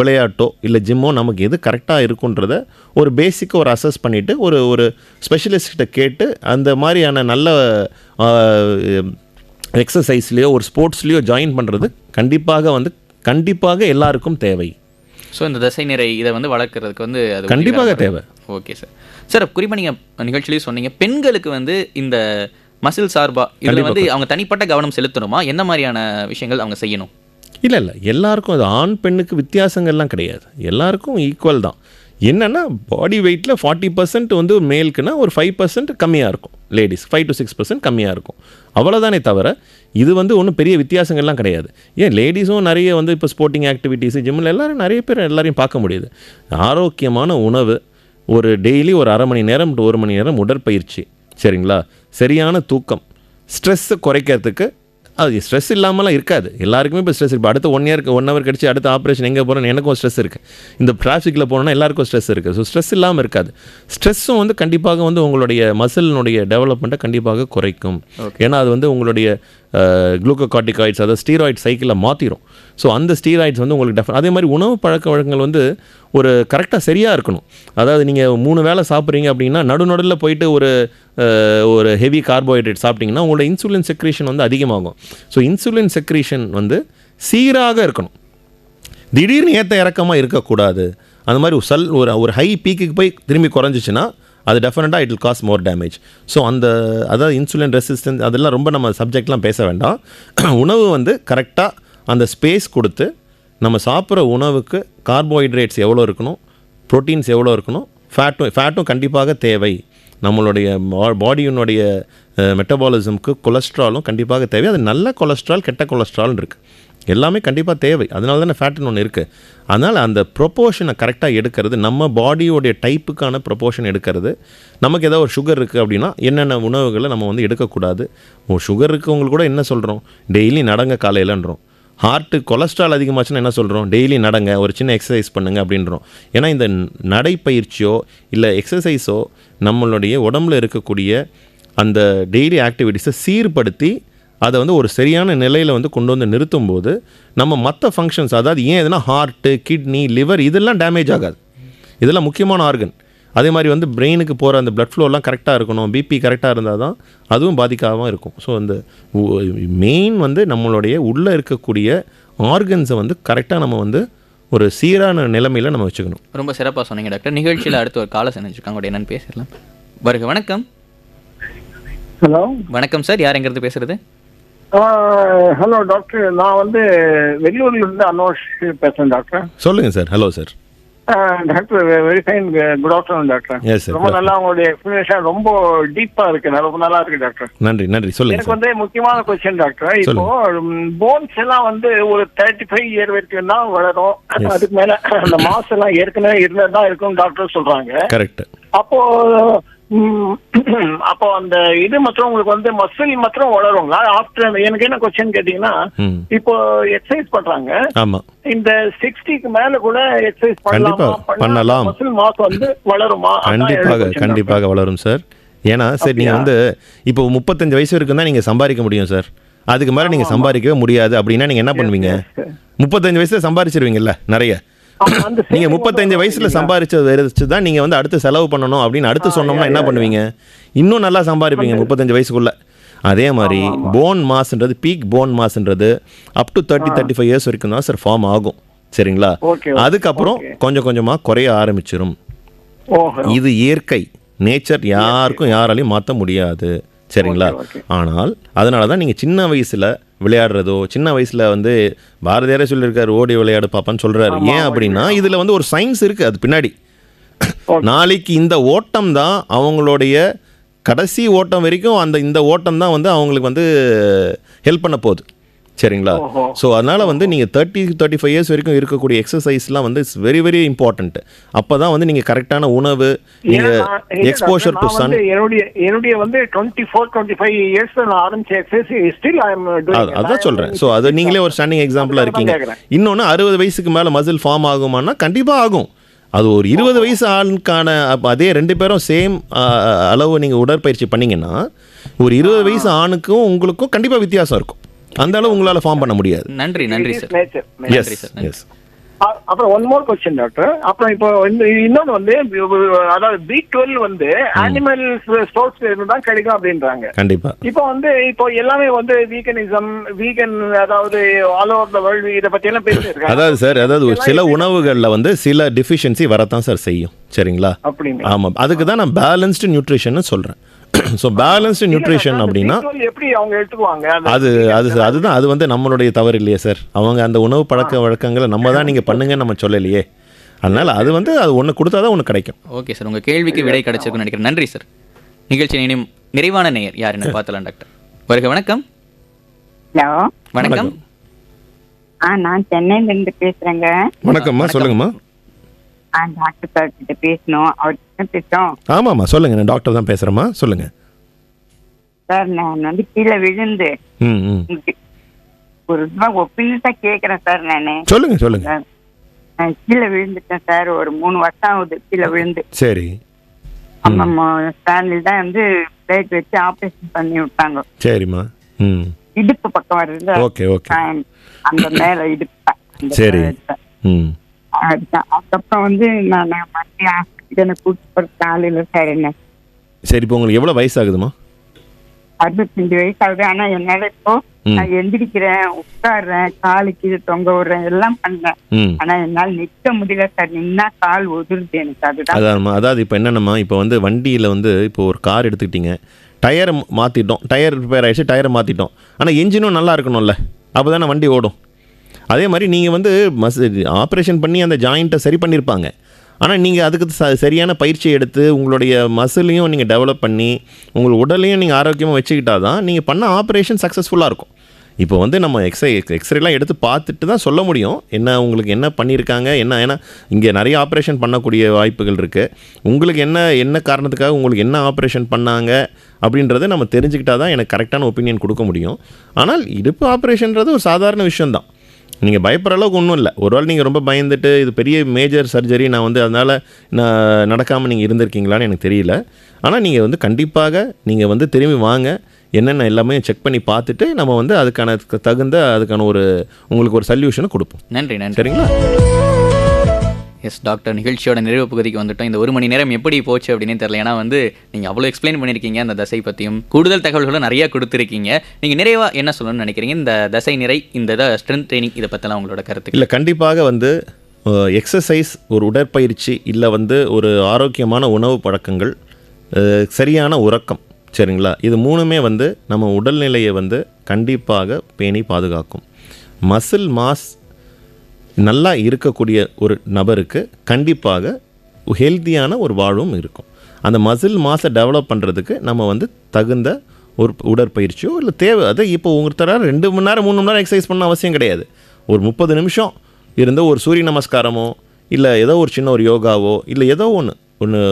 விளையாட்டோ இல்லை ஜிம்மோ நமக்கு எது கரெக்டாக இருக்குன்றத ஒரு பேசிக்காக ஒரு அசஸ் பண்ணிவிட்டு ஒரு ஸ்பெஷலிஸ்ட்டை கேட்டு அந்த மாதிரியான நல்ல எக்ஸசைஸ்லேயோ ஒரு ஸ்போர்ட்ஸ்லேயோ ஜாயின் பண்ணுறது கண்டிப்பாக எல்லாருக்கும் தேவை. ஸோ இந்த தசை நிறை இதை வந்து வளர்க்குறதுக்கு வந்து அது கண்டிப்பாக தேவை. Okay sir. சார் குறிப்பாக நீங்கள் நிகழ்ச்சியிலேயே சொன்னீங்க பெண்களுக்கு வந்து இந்த மசில் சார்பா இதில் வந்து அவங்க தனிப்பட்ட கவனம் செலுத்தணுமா? என்ன மாதிரியான விஷயங்கள் அவங்க செய்யணும்? இல்லை எல்லாருக்கும் அது ஆண் பெண்ணுக்கு வித்தியாசங்கள்லாம் கிடையாது, எல்லாருக்கும் ஈக்குவல் தான். என்னென்னா பாடி வெயிட்டில் 40% வந்து மேலுக்குன்னா ஒரு 5% கம்மியாக இருக்கும், லேடிஸ் 5 to 6% கம்மியாக இருக்கும், அவ்வளோதானே தவிர இது வந்து ஒன்றும் பெரிய வித்தியாசங்கள்லாம் கிடையாது. ஏன் லேடிஸும் நிறைய வந்து இப்போ ஸ்போர்ட்டிங் ஆக்டிவிட்டீஸு ஜிம்மில் நிறைய பேர் எல்லாரையும் பார்க்க முடியுது. ஆரோக்கியமான உணவு, ஒரு டெய்லி ஒரு அரை மணி நேரம் to 1 மணி நேரம் உடற்பயிற்சி, சரிங்களா? சரியான தூக்கம், ஸ்ட்ரெஸ்ஸை குறைக்கிறதுக்கு. அது ஸ்ட்ரெஸ் இல்லாமலாம் இருக்காது, எல்லாருக்குமே இப்போ ஸ்ட்ரெஸ். இப்போ அடுத்த 1 hour கழிச்சு அடுத்த ஆப்ரேஷன் எங்கே போகிறேன்னு எனக்கும் ஸ்ட்ரெஸ் இருக்குது, இந்த டிராஃபிக்கில் போனோன்னா எல்லாருக்கும் ஸ்ட்ரெஸ் இருக்குது. ஸோ ஸ்ட்ரெஸ் இல்லாமல் இருக்காது. ஸ்ட்ரெஸ்ஸும் வந்து கண்டிப்பாக வந்து உங்களுடைய மசிலினுடைய டெவலப்மெண்ட்டை கண்டிப்பாக குறைக்கும். ஏன்னா அது வந்து உங்களுடைய குளூக்கோகார்டிகாய்ட்ஸ், அதாவது ஸ்டீராய்ட் சைக்கிளை மாற்றிடும். ஸோ அந்த ஸ்டீராய்ட்ஸ் வந்து உங்களுக்கு அதே மாதிரி உணவு பழக்க வழக்கங்கள் வந்து ஒரு கரெக்டாக சரியாக இருக்கணும். அதாவது நீங்கள் 3 வேளை சாப்பிட்றீங்க அப்படின்னா நடுநடுவில் போயிட்டு ஒரு ஹெவி கார்போஹைட்ரேட் சாப்பிட்டிங்கன்னா உங்களோட இன்சுலின் செக்ரீஷன் வந்து அதிகமாகும். ஸோ இன்சுலின் செக்ரீஷன் வந்து சீராக இருக்கணும், திடீர்னு ஏற்ற இறக்கமாக இருக்கக்கூடாது. அந்த மாதிரி ஒரு ஹை பீக்குக்கு போய் திரும்பி குறைஞ்சிச்சின்னா அது டெஃபினட்டாக it will cause more damage. So அதாவது இன்சுலின் ரெசிஸ்டன்ஸ் அதெல்லாம் ரொம்ப நம்ம சப்ஜெக்ட்லாம் பேச வேண்டாம். உணவு வந்து கரெக்டாக அந்த ஸ்பேஸ் கொடுத்து நம்ம சாப்பிட்ற உணவுக்கு கார்போஹைட்ரேட்ஸ் எவ்வளோ இருக்கணும், ப்ரோட்டீன்ஸ் எவ்வளோ இருக்கணும், ஃபேட்டும் கண்டிப்பாக தேவை. நம்மளுடைய பாடியினுடைய மெட்டபாலிசம்க்கு கொலஸ்ட்ராலும் கண்டிப்பாக தேவை. அது நல்ல கொலஸ்ட்ரால், கெட்ட கொலஸ்ட்ரால்னு இருக்குது, எல்லாமே கண்டிப்பாக தேவை. அதனால தானே ஃபேட்டுன்னு ஒன்று இருக்குது. அதனால் அந்த ப்ரொப்போர்ஷனை கரெக்டாக எடுக்கிறது, நம்ம பாடியோடைய டைப்புக்கான ப்ரொப்போர்ஷன் எடுக்கிறது. நமக்கு ஏதாவது ஒரு சுகர் இருக்குது அப்படின்னா என்னென்ன உணவுகளை நம்ம வந்து எடுக்கக்கூடாது. சுகர் இருக்கவங்களுக்கு கூட என்ன சொல்கிறோம், டெய்லி நடங்க காலையிலன்றோம். ஹார்ட்டு கொலஸ்ட்ரால் அதிகமாச்சுன்னா என்ன சொல்கிறோம், டெய்லி நடங்க, ஒரு சின்ன எக்ஸசைஸ் பண்ணுங்க அப்படின்றோம். ஏன்னா இந்த நடைப்பயிற்சியோ இல்லை எக்ஸசைஸோ நம்மளுடைய உடம்புல இருக்கக்கூடிய அந்த டெய்லி ஆக்டிவிட்டீஸை சீர்படுத்தி அதை வந்து ஒரு சரியான நிலையில் வந்து கொண்டு வந்து நிறுத்தும் போது நம்ம மற்ற ஃபங்க்ஷன்ஸ், அதாவது ஏன் எதுனா ஹார்ட்டு, கிட்னி, லிவர் இதெல்லாம் டேமேஜ் ஆகாது. இதெல்லாம் முக்கியமான ஆர்கன். அதே மாதிரி வந்து பிரெயினுக்கு போகிற அந்த பிளட் ஃப்ளோலாம் கரெக்டாக இருக்கணும், பிபி கரெக்டாக இருந்தால் தான் அதுவும் பாதிக்காமல் இருக்கும். ஸோ அந்த மெயின் வந்து நம்மளுடைய உள்ளே இருக்கக்கூடிய ஆர்கன்ஸை வந்து கரெக்டாக நம்ம வந்து ஒரு சீரான நிலைமையில் நம்ம வச்சுக்கணும். ரொம்ப சிறப்பாக சொன்னீங்க டாக்டர். நிகழ்ச்சியில் அடுத்து ஒரு காலை செஞ்சுருக்காங்க, கூட என்னன்னு பேசிடலாம். வருக வணக்கம். ஹலோ வணக்கம் சார், யார் எங்கிறது பேசுறது? ஹலோ டாக்டர், நான் வந்து வெளியூர்ல இருந்து அனோஷ் பேசுறேன் டாக்டர். சொல்லுங்கள் sir. Hello sir. Doctor very fine, good afternoon doctor. Yes sir. ரொம்ப நல்லா உங்களுடைய எக்ஸ்பிளனேஷன் ரொம்ப டீப்பா இருக்கு, ரொம்ப நல்லா இருக்கு டாக்டர். நன்றி நன்றி. சொல்லுங்க. எனக்கு வந்து முக்கியமான கொஸ்டின் டாக்டர், இப்போ போன்ஸ் எல்லாம் வந்து ஒரு 35 இயர் வரைக்கும் தான் வளரும், அதுக்கு மேல அந்த மாஸ் எல்லாம் ஏற்கனவே இருந்ததான் இருக்கும் டாக்டர் சொல்றாங்க. கரெக்ட். அப்போ அந்த இது மாத்திரம் உங்களுக்கு வந்து மசில் மாத்திரம் வளருங்களா ஆஃப்டர்? எனக்கு என்ன கொஸ்டின் கேட்டீங்கன்னா, இப்போ எக்ஸசைஸ் பண்றாங்க, இந்த 60க்கு மேல கூட எக்ஸசைஸ் பண்ணலாம், மசில் மாஸ் வந்து வளருமா? கண்டிப்பாக வளரும் சார். ஏன்னா சரி, நீங்க வந்து இப்போ 35 வயசு வரைக்கும் தான் நீங்க சம்பாதிக்க முடியும் சார். அதுக்கு மேல நீங்க சம்பாதிக்கவே முடியாது. அப்படின்னா நீங்க என்ன பண்ணுவீங்க? 35 வயசுல சம்பாதிச்சிருவீங்கல்ல நிறைய. நீங்க 35 வயசுல சம்பாதிச்சது வச்சு தான் நீங்க வந்து அடுத்து செலவு பண்ணணும் அப்படின்னு அடுத்து சொன்னோம்னா என்ன பண்ணுவீங்க? இன்னும் நல்லா சம்பாதிப்பீங்க 35 வயசுக்குள்ள. அதே மாதிரி போன் மாஸ்ன்றது, பீக் போன் மாஸ்ன்றது அப் டு 30-35 இயர்ஸ் வரைக்கும் தான் சார் ஃபார்ம் ஆகும். சரிங்களா? அதுக்கப்புறம் கொஞ்சம் கொஞ்சமா குறைய ஆரம்பிச்சிடும். இது இயற்கை, நேச்சர், யாருக்கும் யாராலையும் மாற்ற முடியாது. சரிங்களா? ஆனால் அதனால தான் நீங்கள் சின்ன வயசில் விளையாடுறதோ, சின்ன வயசில் வந்து பாரதியாரே சொல்லியிருக்காரு, ஓடி விளையாடு பாப்பான்னு சொல்கிறாரு. ஏன் அப்படின்னா இதில் வந்து ஒரு சயின்ஸ் இருக்குது அது பின்னாடி. நாளைக்கு இந்த ஓட்டம் தான் அவங்களுடைய கடைசி ஓட்டம் வரைக்கும், இந்த ஓட்டம் தான் வந்து அவங்களுக்கு வந்து ஹெல்ப் பண்ண போகுது. சரிங்களா? ஸோ அதனால் வந்து நீங்கள் 30-35 இயர்ஸ் வரைக்கும் இருக்கக்கூடிய எக்ஸசைஸ்லாம் வந்து இட்ஸ் வெரி வெரி இம்பார்ட்டன்ட். அப்போ தான் வந்து நீங்கள் கரெக்டான உணவு, நீங்கள் எக்ஸ்போஷர் டு சன். என்னுடைய வந்து 24-25 இயர்ஸ் நான் ஆரம்பிச்ச exercise still I am doing. அதான் சொல்கிறேன். ஸோ அது நீங்களே ஒரு ஸ்டாண்டிங் எக்ஸாம்பிளாக இருக்கீங்க. இன்னொன்று 60 வயசுக்கு மேலே மசில் ஃபார்ம் ஆகுமானா கண்டிப்பாக ஆகும். அது ஒரு 20 வயசு ஆளுக்கான அதே 2 பேரும் சேம் அளவு நீங்கள் உடற்பயிற்சி பண்ணிங்கன்னா ஒரு 20 வயசு ஆணுக்கும் உங்களுக்கும் கண்டிப்பாக வித்தியாசம் இருக்கும். அந்த அளவு உங்களால ஃபார்ம் பண்ண முடியாது. நன்றி நன்றி சார். எஸ். அப்புறம் ஒன் மோர் क्वेश्चन டாக்டர். அப்புறம் இப்போ இன்னொன்று வந்து, அதாவது B12 வந்து அனிமல் சோர்ஸ்ல இருந்து தான் கிடைக்கும் அப்படின்றாங்க. கண்டிப்பா. இப்போ எல்லாமே வந்து வீகன், அதாவது ஆல் ஓவர் தி வேர்ல்ட் இத பத்தி எல்லாம் பேசிருக்காங்க. அதாவது சார், அதாவது சில உணவுகள்ல வந்து சில டெஃபிஷியன்சி வரத்தான் சார் செய்யும். சரிங்களா? ஆமா, அதுக்கு தான் நான் பேலன்ஸ்டு நியூட்ரிஷன் சொல்றேன். ஸோ பேலன்ஸ்டு நியூட்ரிஷன் அப்படின்னா எப்படி அவங்க எடுத்துக்குவாங்க? அதுதான் அது வந்து நம்மளுடைய தவறு இல்லையே சார். அவங்க அந்த உணவு பழக்க வழக்கங்களை நம்ம தான் நீங்கள் பண்ணுங்கன்னு நம்ம சொல்லலையே. அதனால அது வந்து அது ஒன்று கொடுத்தா தான் ஒன்று கிடைக்கும். ஓகே சார், உங்கள் கேள்விக்கு விடை கிடைச்சிருக்குன்னு நினைக்கிறேன். நன்றி சார். நிகழ்ச்சி இனியும் நிறைவான நேயர் யார் என்ன பார்த்தலாம் டாக்டர். வருக வணக்கம். ஹலோ வணக்கம். நான் சென்னையிலேருந்து பேசுகிறேங்க. வணக்கம்மா, சொல்லுங்கம்மா. டாக்டர் சார் கிட்ட பேசணும், அவர்கிட்ட பேசுறோம். ஆமாம்மா சொல்லுங்க, நான் டாக்டர் தான் பேசுறேம்மா, சொல்லுங்க சார். நான் வந்து கீழே விழுந்து ஒரு ஒப்பீனியன் தான் கேட்குறேன் சார். சொல்லுங்க. நான் கீழே விழுந்துட்டேன் சார், ஒரு 3 வருஷம் ஆகுது கீழே விழுந்து. சரி. ஆமாம்மா, ஸ்டாண்டில் தான் வந்து பிளேட் வச்சு ஆப்ரேஷன் பண்ணி விட்டாங்க. சரிம்மா. இடுப்பு பக்கம் வருது. ஓகே. அந்த மேல இடுப்பு. சரி. அதுக்கப்புறம் வந்து நான் மறுபடியும் ஹாஸ்பிட்டல் கூட்டு போறது ஆளுல சார். என்ன சரி, இப்போ உங்களுக்கு எவ்வளவு வயசு ஆகுதுமா? 65 வயசு ஆகுது. ஆனா என்னால இப்போ நான் எந்திரிக்கிறேன், உட்காடுறேன், காலுக்கு இது தொங்க விடுறேன், எல்லாம் பண்றேன். ஆனா என்னால் நிற்க முடியல சார். நின்னா கால் உதிருது எனக்கு. அதுதான். அதாவது இப்போ என்னென்னமா, இப்போ வந்து வண்டியில் வந்து இப்போ ஒரு கார் எடுத்துக்கிட்டீங்க, டயரை மாற்றிட்டோம், டயர் ரிப்பேர் ஆகிடுச்சு, டயரை மாற்றிட்டோம், ஆனால் என்ஜினும் நல்லா இருக்கணும்ல, அப்போ தானே வண்டி ஓடும். அதே மாதிரி நீங்கள் வந்து ஆப்ரேஷன் பண்ணி அந்த ஜாயிண்ட்டை சரி பண்ணியிருப்பாங்க, ஆனால் நீங்கள் அதுக்கு சரியான பயிற்சி எடுத்து உங்களுடைய மசிலையும் நீங்கள் டெவலப் பண்ணி உங்கள் உடலையும் நீங்கள் ஆரோக்கியமாக வச்சுக்கிட்டா தான் நீங்கள் பண்ண ஆப்ரேஷன் சக்ஸஸ்ஃபுல்லாக இருக்கும். இப்போ வந்து நம்ம எக்ஸ்ரேலாம் எடுத்து பார்த்துட்டு தான் சொல்ல முடியும் என்ன உங்களுக்கு என்ன பண்ணியிருக்காங்க என்ன. ஏன்னா இங்கே நிறைய ஆப்ரேஷன் பண்ணக்கூடிய வாய்ப்புகள் இருக்குது. உங்களுக்கு என்ன காரணத்துக்காக உங்களுக்கு என்ன ஆப்ரேஷன் பண்ணாங்க அப்படின்றத நம்ம தெரிஞ்சுக்கிட்டா தான் எனக்கு கரெக்டான ஒப்பீனியன் கொடுக்க முடியும். ஆனால் இடுப்பு ஆப்ரேஷன்றது ஒரு சாதாரண விஷயந்தான், நீங்கள் பயப்படுற அளவுக்கு ஒன்றும் இல்லை. ஒருவேளை நீங்கள் ரொம்ப பயந்துட்டு இது பெரிய மேஜர் சர்ஜரி நான் வந்து அதனால் நான் நடக்காமல் நீங்கள் இருந்திருக்கீங்களான்னு எனக்கு தெரியல. ஆனால் நீங்கள் வந்து கண்டிப்பாக நீங்கள் வந்து திரும்பி வாங்க, என்னென்ன எல்லாமே செக் பண்ணி பார்த்துட்டு நம்ம வந்து அதுக்கான அதுக்கான ஒரு உங்களுக்கு ஒரு சொல்யூஷனை கொடுப்போம். நன்றி. சரிங்களா? எஸ் டாக்டர், நிகழ்ச்சியோட நிறைவு பகுதிக்கு வந்துட்டோம். இந்த 1 மணி நேரம் எப்படி போச்சு அப்படின்னு தெரியல. ஏன்னா நீங்கள் அவ்வளோ எக்ஸ்பிளைன் பண்ணியிருக்கீங்க அந்த தசை பற்றியும், கூடுதல் தகவல்களும் நிறையா கொடுத்துருக்கீங்க. நீங்கள் நிறைவாக என்ன சொல்லணும்னு நினைக்கிறீங்க? இந்த தசை நிறை, இந்த ஸ்ட்ரென்த் ட்ரைனிங், இதை பற்றிலாம் உங்களோட கருத்து? இல்லை, கண்டிப்பாக எக்ஸசைஸ், ஒரு உடற்பயிற்சி, இல்லை ஒரு ஆரோக்கியமான உணவு பழக்கங்கள், சரியான உறக்கம், சரிங்களா, இது 3மே நம்ம உடல்நிலையை கண்டிப்பாக பேணி பாதுகாக்கும். மசில் மாஸ் நல்லா இருக்கக்கூடிய ஒரு நபருக்கு கண்டிப்பாக ஹெல்த்தியான ஒரு வாழ்வும் இருக்கும். அந்த மசில் மாஸை டெவலப் பண்ணுறதுக்கு நம்ம தகுந்த ஒரு உடற்பயிற்சியோ இல்லை தேவை. அதை இப்போ ஒருத்தரால் 2 மணி நேரம் 3 மணி நேரம் எக்ஸசைஸ் பண்ண அவசியம் கிடையாது. ஒரு 30 நிமிஷம் இருந்த ஒரு சூரிய நமஸ்காரமோ, இல்லை ஏதோ ஒரு சின்ன ஒரு யோகாவோ, இல்லை ஏதோ ஒன்று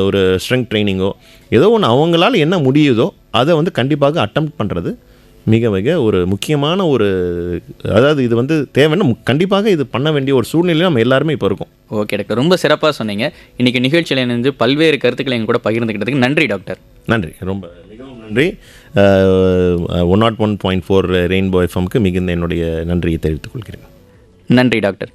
ஒரு ஸ்ட்ரெங்க் ட்ரைனிங்கோ, ஏதோ ஒன்று அவங்களால என்ன முடியுதோ அதை கண்டிப்பாக அட்டெம்ப்ட் பண்ணுறது மிக மிக ஒரு முக்கியமான ஒரு, அதாவது இது தேவைன்னு கண்டிப்பாக இது பண்ண வேண்டிய ஒரு சூழ்நிலை நம்ம எல்லாருமே இப்போ இருக்கோம். ஓகே டாக்டர், ரொம்ப சிறப்பாக சொன்னீங்க. இன்றைக்கி நிகழ்ச்சியில் இணைந்து பல்வேறு கருத்துக்களை எங்கள் கூட பகிர்ந்துக்கிட்டதுக்கு நன்றி டாக்டர். நன்றி, ரொம்ப மிகவும் நன்றி. 101.4 ரெயின்போ எஃப்எம்க்கு மிகுந்த என்னுடைய நன்றியை தெரிவித்துக் கொள்கிறேன். நன்றி டாக்டர்.